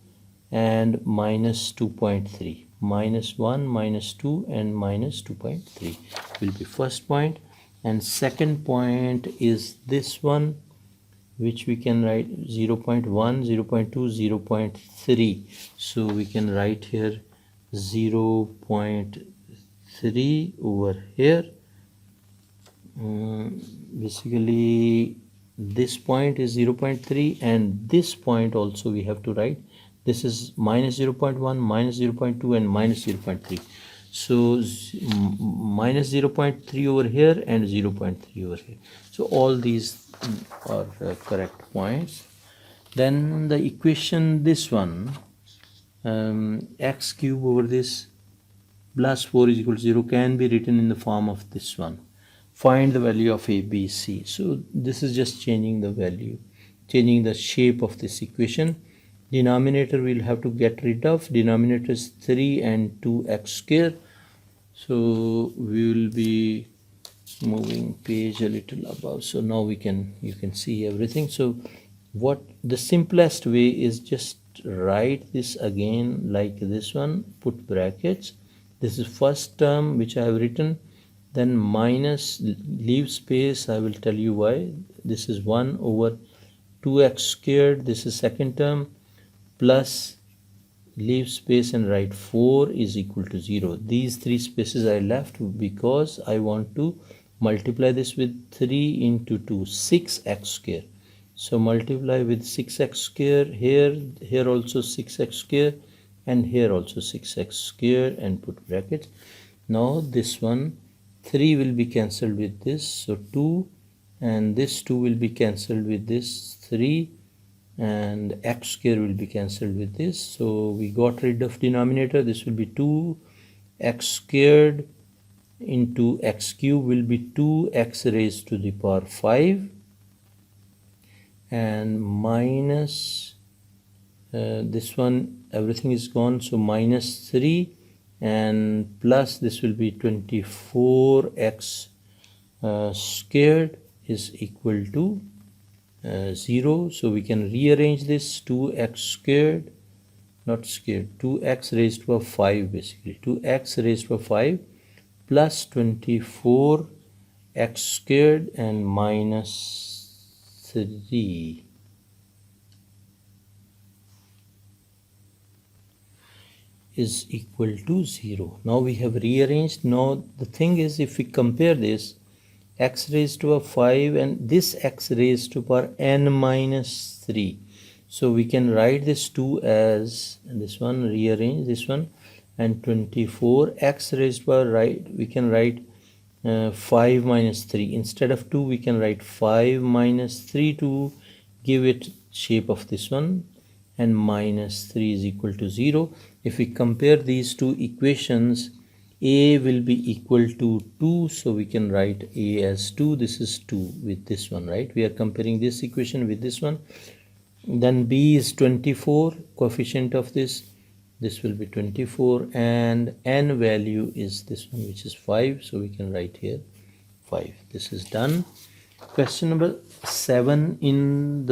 and minus 2.3. Minus 1, minus 2 and minus 2.3 will be first point, and second point is this one, which we can write 0.1, 0.2, 0.3. So we can write here 0.3 over here. Basically this point is 0.3, and this point also we have to write. This is minus 0.1, minus 0.2 and minus 0.3. So minus 0.3 over here and 0.3 over here. So all these are correct points. Then the equation, this one, x cube over this plus 4 is equal to 0 can be written in the form of this one. Find the value of a, b, c. So this is just changing the value, changing the shape of this equation. Denominator we'll have to get rid of. Denominator is 3 and 2x square. So we will be moving page a little above. So now you can see everything. So what the simplest way is just write this again like this one, put brackets. This is first term which I have written, then minus, leave space, I will tell you why. This is 1 over 2x squared, this is second term, plus leave space and write 4 is equal to 0. These three spaces I left because I want to multiply this with 3 into 2, 6x square. So multiply with 6x square, here also 6x square, and here also 6x square, and put brackets. Now this one, 3 will be cancelled with this, so 2, and this 2 will be cancelled with this 3, and x square will be cancelled with this. So we got rid of denominator. This will be 2x squared into x cube will be 2x raised to the power 5, and minus this one, everything is gone, so minus 3, and plus this will be 24x squared is equal to 0. So we can rearrange this, 2x squared, not squared, 2x raised to a 5 basically, 2x raised to a 5 plus 24x squared and minus 3 is equal to 0. Now we have rearranged. Now the thing is, if we compare this, x raised to a 5 and this x raised to power n minus 3. So we can write this 2 as this one, rearrange this one, and 24 x raised to power, right, we can write 5 minus 3. Instead of 2 we can write 5 minus 3 to give it shape of this one, and minus 3 is equal to 0. If we compare these two equations, a will be equal to 2, so we can write a as 2. This is 2 with this one, right? We are comparing this equation with this one. Then b is 24, coefficient of this will be 24, and n value is this one, which is 5, so we can write here 5. This is done. Question number 7. In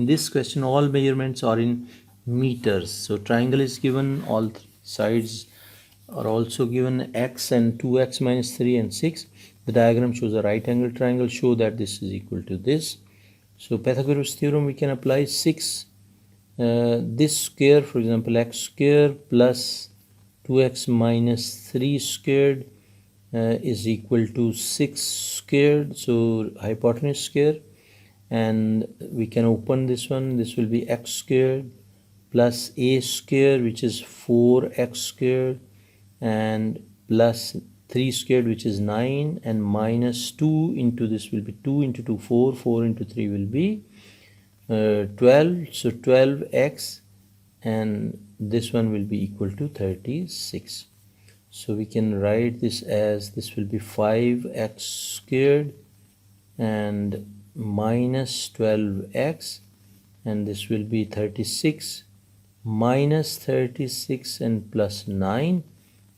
this question all measurements are in meters. So triangle is given, all three sides are also given, x and 2x minus 3 and 6. The diagram shows a right angle triangle. Show that this is equal to this. So Pythagoras theorem we can apply. 6 this square, for example, x square plus 2x minus 3 squared is equal to 6 squared, so hypotenuse square, and we can open this one. This will be x squared plus a square, which is 4x squared, and plus 3 squared, which is 9, and minus 2 into this will be 2 into 2 4, 4 into 3 will be 12, so 12x, and this one will be equal to 36. So we can write this as, this will be 5x squared and minus 12x, and this will be 36 minus 36 and plus 9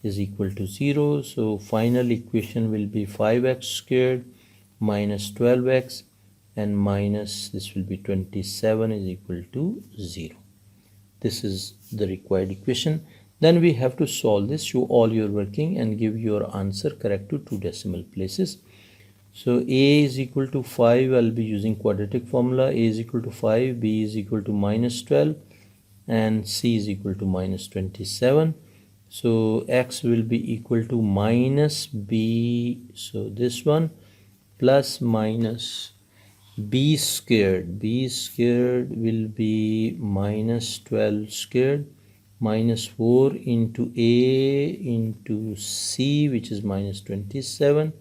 is equal to 0. So final equation will be 5x squared minus 12x and minus this will be 27 is equal to 0. This is the required equation. Then we have to solve this, show all your working and give your answer correct to 2 decimal places. So a is equal to 5, I'll be using quadratic formula. A is equal to 5, b is equal to minus 12, and c is equal to minus 27. So x will be equal to minus b, so this one, plus minus b squared. B squared will be minus 12 squared minus 4 into a into c, which is minus 27.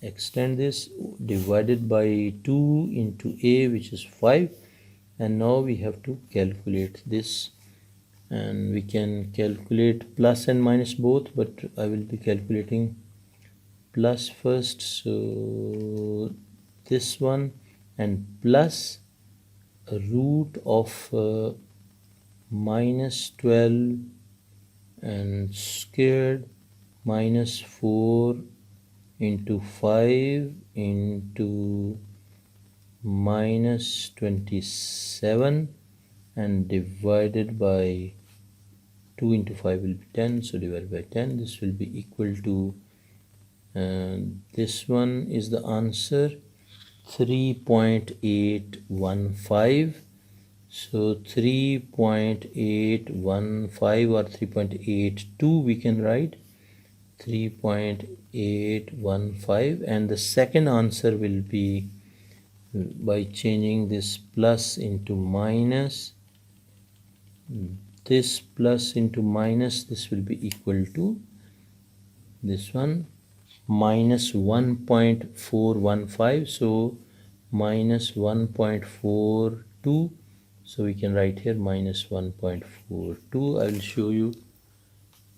Extend this, divided by 2 into a, which is 5. And now we have to calculate this, and we can calculate plus and minus both, but I will be calculating plus first. So this one, and plus a root of minus 12 and squared minus 4 into 5 into minus 27, and divided by 2 into 5 will be 10, so divided by 10. This will be equal to this one is the answer, 3.815. So 3.815 or 3.82 we can write, 3.815, and the second answer will be by changing this plus into minus, this plus into minus, this will be equal to this one, minus 1.415, so minus 1.42, so we can write here minus 1.42. I will show you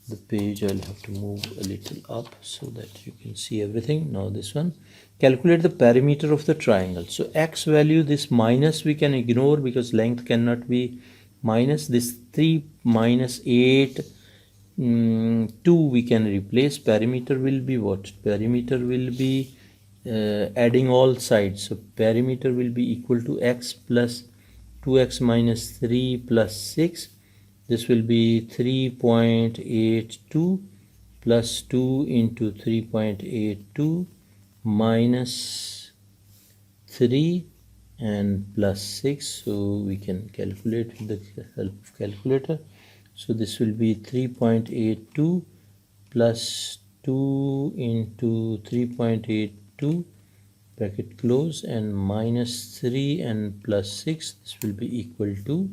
the page. I'll have to move a little up so that you can see everything. Now this one, calculate the perimeter of the triangle. So x value, this minus we can ignore because length cannot be minus. This 3 minus 8 2 we can replace. Perimeter will be what? Perimeter will be adding all sides, so perimeter will be equal to x plus 2x minus 3 plus 6. This will be 3.82 plus 2 into 3.82 minus 3 and plus 6. So we can calculate with the help of calculator. So this will be 3.82 plus 2 into 3.82 bracket close and minus 3 and plus 6. This will be equal to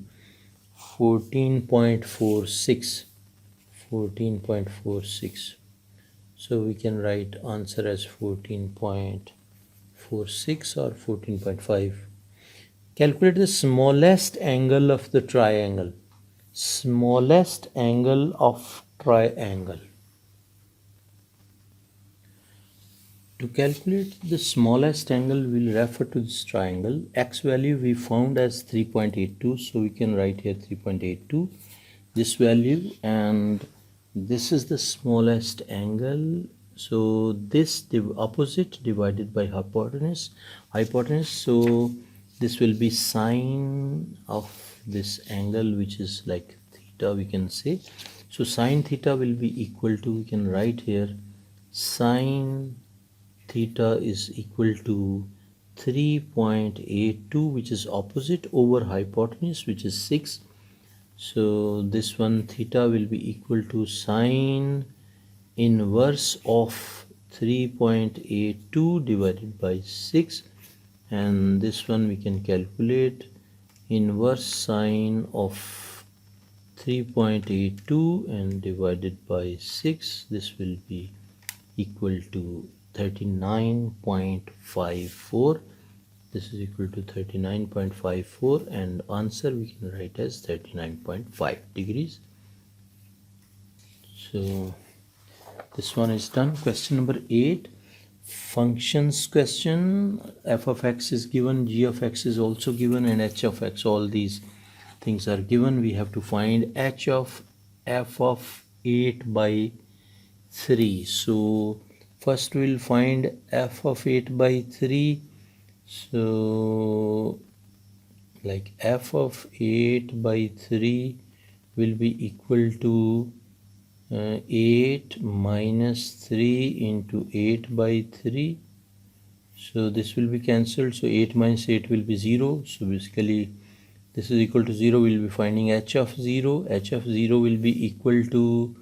14.46. 14.46. So we can write answer as 14.46 or 14.5. Calculate the smallest angle of the triangle. Smallest angle of triangle. To calculate the smallest angle, we'll refer to this triangle. X value we found as 3.82, so we can write here 3.82, this value, and this is the smallest angle. So this opposite divided by hypotenuse. So this will be sine of this angle which is like theta, we can say. So sine theta will be equal to, we can write here, sine theta is equal to 3.82, which is opposite, over hypotenuse, which is 6. So this one theta will be equal to sine inverse of 3.82 divided by 6, and this one we can calculate inverse sine of 3.82 and divided by 6. This will be equal to 39.54. This is equal to 39.54, and answer we can write as 39.5 degrees. So this one is done. Question number 8, functions question. F of x is given, g of x is also given, and h of x. All these things are given. We have to find h of f of 8 by 3. So first we'll find f of 8 by 3. So like f of 8 by 3 will be equal to 8 minus 3 into 8 by 3. So this will be cancelled. So 8 minus 8 will be 0. So basically this is equal to 0. We'll be finding h of 0. H of 0 will be equal to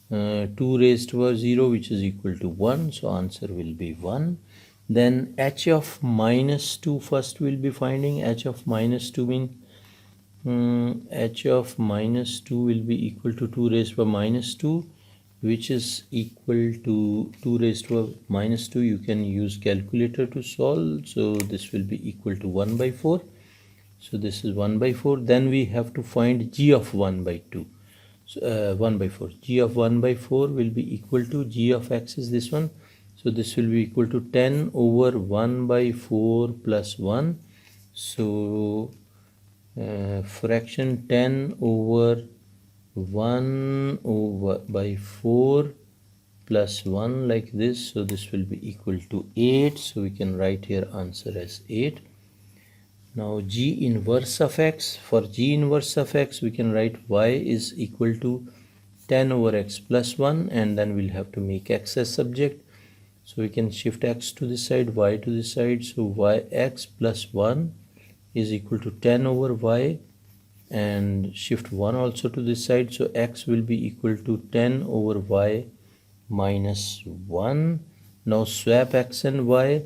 2 raised to power 0, which is equal to 1. So answer will be 1. Then h of minus 2 first we'll be finding. H of minus 2 means h of minus 2 will be equal to 2 raised to power minus 2, which is equal to 2 raised to power minus 2. You can use calculator to solve. So this will be equal to 1 by 4. So this is 1 by 4. Then we have to find g of 1 by 2. So 1 by 4. G of 1 by 4 will be equal to, g of x is this one. So this will be equal to 10 over 1 by 4 plus 1. So fraction 10 over 1 over by 4 plus 1 like this. So this will be equal to 8. So we can write here answer as 8. Now g inverse of x. For g inverse of x we can write y is equal to 10 over x plus 1, and then we'll have to make x as subject. So we can shift x to this side, y to this side. So yx plus 1 is equal to 10 over y, and shift 1 also to this side. So x will be equal to 10 over y minus 1. Now swap x and y.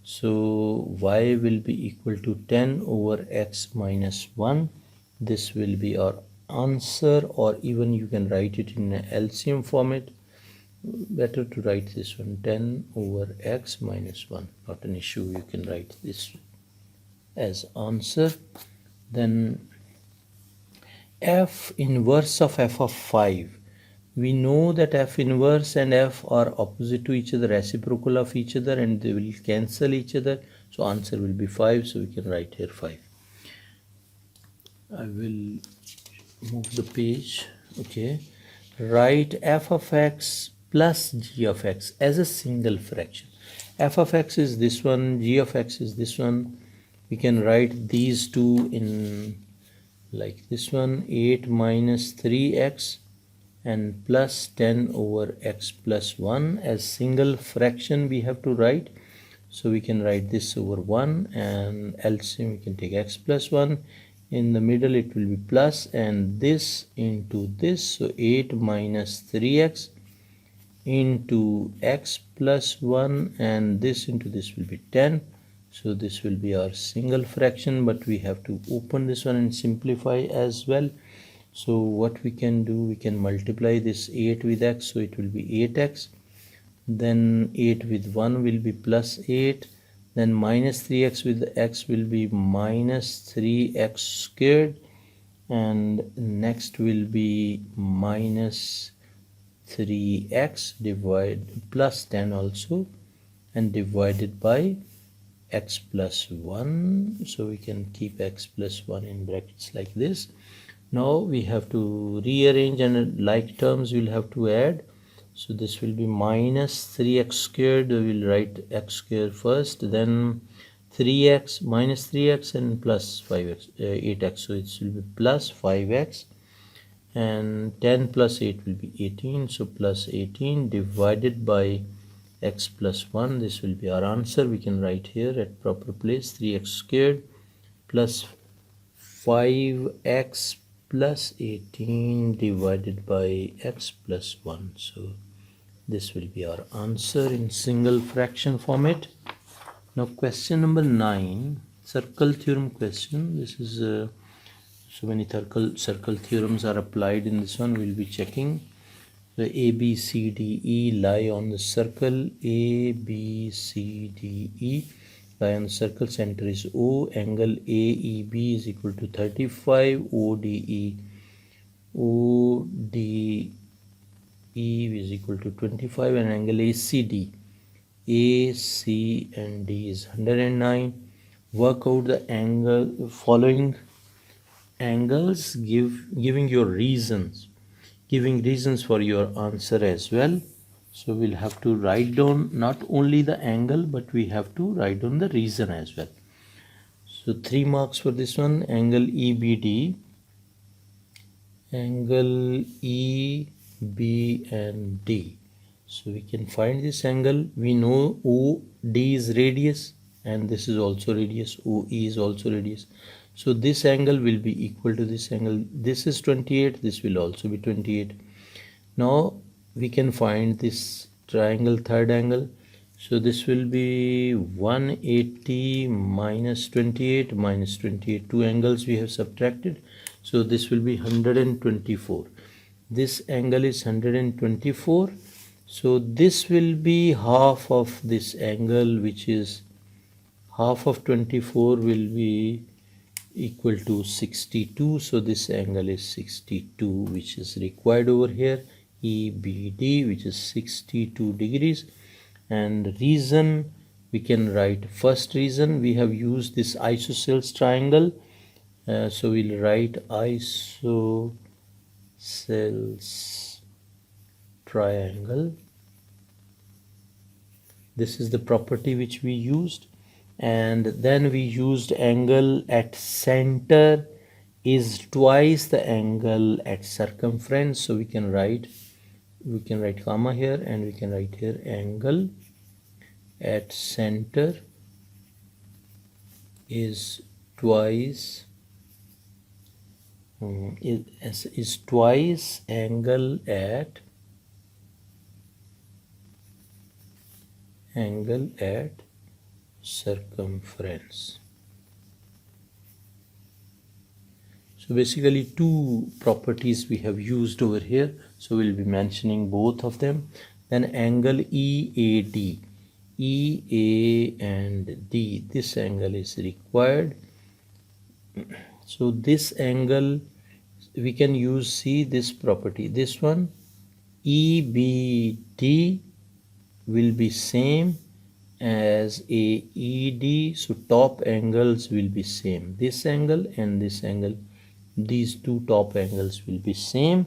So y will be equal to 10 over x minus 1. This will be our answer, or even you can write it in a LCM format. Better to write this one, 10 over x minus 1. Not an issue, you can write this as answer. Then f inverse of f of 5. We know that f inverse and f are opposite to each other, reciprocal of each other, and they will cancel each other. So answer will be 5. So we can write here 5. I will move the page. Okay. Write f of x plus g of x as a single fraction. F of x is this one, g of x is this one. We can write these two in like this one, 8 minus 3x and plus 10 over x plus 1 as single fraction we have to write. So we can write this over 1, and LCM we can take x plus 1. In the middle it will be plus, and this into this. So 8 minus 3x into x plus 1, and this into this will be 10. So this will be our single fraction, but we have to open this one and simplify as well. So what we can do, we can multiply this 8 with x, so it will be 8x. Then 8 with 1 will be plus 8. Then minus 3x with x will be minus 3x squared. And next will be minus 3x divided plus 10 also, and divided by x plus 1. So we can keep x plus 1 in brackets like this. Now we have to rearrange, and like terms we'll have to add. So this will be minus 3x squared. We will write x squared first, then 3x minus 3x and plus 5x 8x, so it will be plus 5x, and 10 plus 8 will be 18, so plus 18 divided by x plus 1. This will be our answer. We can write here at proper place 3x squared plus 5x plus 18 divided by x plus 1. So this will be our answer in single fraction format. Now question number 9, circle theorem question. This is so many circle theorems are applied in this one. We'll be checking. The A, B, C, D, E lie on the circle. A, B, C, D, E lie on the circle. Center is O. Angle AEB is equal to 35. ODE is equal to 25, and angle ACD, A, C, and D is 109. Work out the angle following angles, giving your reasons, giving reasons for your answer as well. So we'll have to write down not only the angle, but we have to write down the reason as well. So 3 marks for this one. Angle EBD, angle EB and D. So we can find this angle. We know OD is radius, and this is also radius. OE is also radius. So this angle will be equal to this angle. This is 28. This will also be 28. Now we can find this triangle third angle. So this will be 180 minus 28 minus 28. Two angles we have subtracted. So this will be 124. This angle is 124. So this will be half of this angle, which is half of 24 will be equal to 62. So this angle is 62, which is required over here. EBD, which is 62 degrees. And reason, we can write first reason. We have used this isosceles triangle. So we'll write isosceles triangle. This is the property which we used. And then we used angle at center is twice the angle at circumference. So we can write comma here, and we can write here angle at center is twice twice angle at circumference. So basically two properties we have used over here. So we'll be mentioning both of them. Then angle EAD, EA and D, this angle is required. So this angle we can use, see this property, this one EBD will be same as AED. So top angles will be same. This angle and this angle, these two top angles will be same,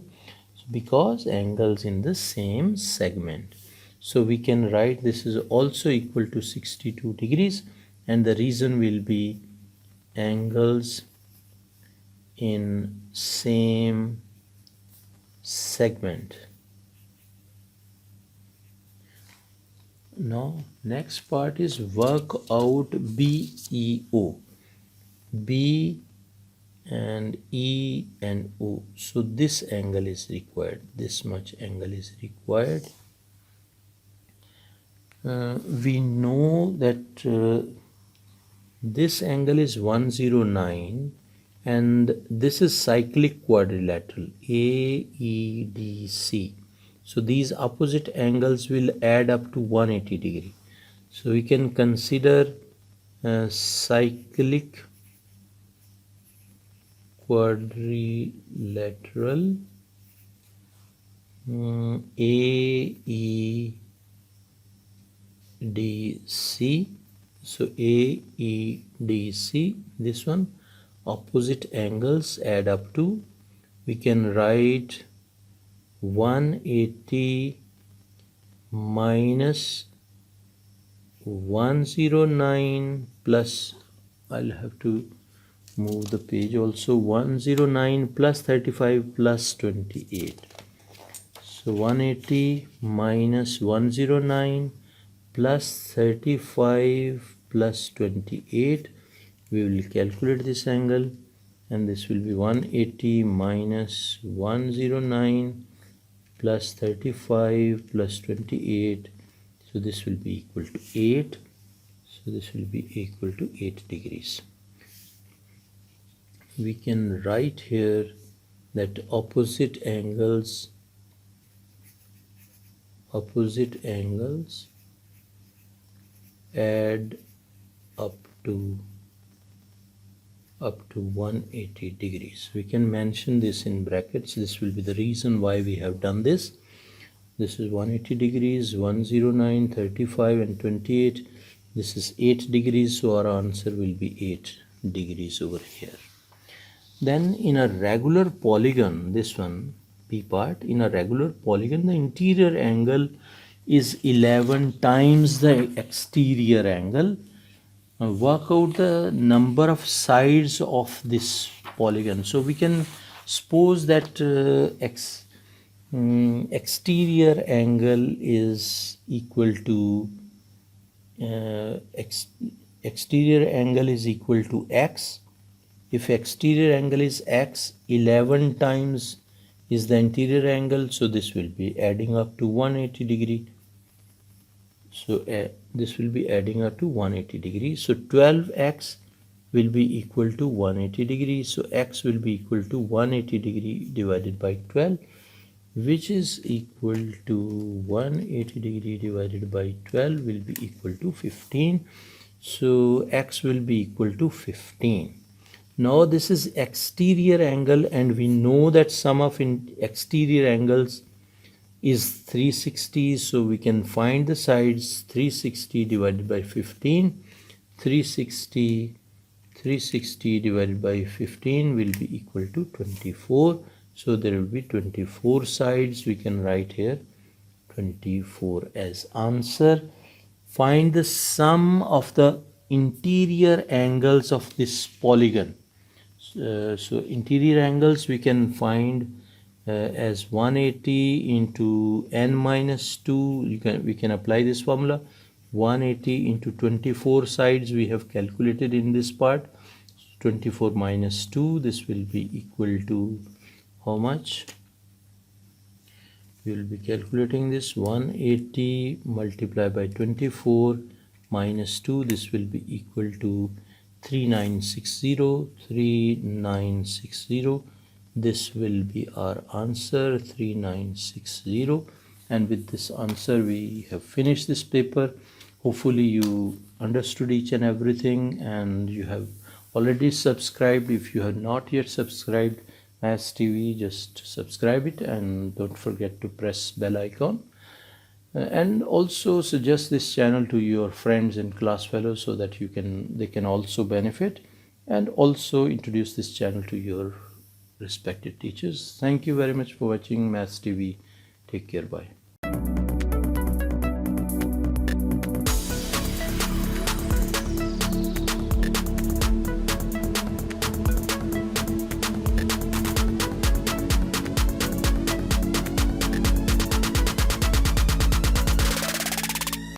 because angles in the same segment. So we can write this is also equal to 62 degrees, and the reason will be angles in same segment. Now next part is work out BEO, B and E and O. So this angle is required, this much angle is required. We know that this angle is 109, and this is cyclic quadrilateral AEDC. So these opposite angles will add up to 180 degree. So we can consider cyclic quadrilateral AEDC. So AEDC, this one, opposite angles add up to, we can write 180 minus 109 plus, I'll have to move the page also, 109 plus 35 plus 28. So 180 minus 109 plus 35 plus 28. We will calculate this angle, and this will be 180 minus 109 plus 35 plus 28. So this will be equal to 8. So this will be equal to 8 degrees. We can write here that opposite angles add up to 180 degrees. We can mention this in brackets. This will be the reason why we have done this. This is 180 degrees, 109, 35 and 28. This is 8 degrees, so our answer will be 8 degrees over here. Then in a regular polygon, this one B part, in a regular polygon the interior angle is 11 times the exterior angle. Now work out the number of sides of this polygon. So we can suppose that exterior angle is equal to x. If exterior angle is x, 11 times is the interior angle, so this will be adding up to 180 degree. So this will be adding up to 180 degrees. So 12x will be equal to 180 degrees. So x will be equal to 180 degree divided by 12, which is equal to 180 degree divided by 12 will be equal to 15. So x will be equal to 15. Now this is exterior angle, and we know that sum of exterior angles is 360. So we can find the sides. 360 divided by 15. 360 divided by 15 will be equal to 24. So there will be 24 sides. We can write here 24 as answer. Find the sum of the interior angles of this polygon. So interior angles we can find as 180 into n minus 2. We can apply this formula. 180 into 24 sides we have calculated in this part. 24 minus 2, this will be equal to how much? We will be calculating this. 180 multiplied by 24 minus 2, this will be equal to 3960. This will be our answer, 3960. And with this answer we have finished this paper. Hopefully you understood each and everything, and you have already subscribed. If you have not yet subscribed MathsTV, just subscribe it, and don't forget to press bell icon. And also suggest this channel to your friends and class fellows so that they can also benefit, and also introduce this channel to your respected teachers. Thank you very much for watching MathsTV. Take care. Bye.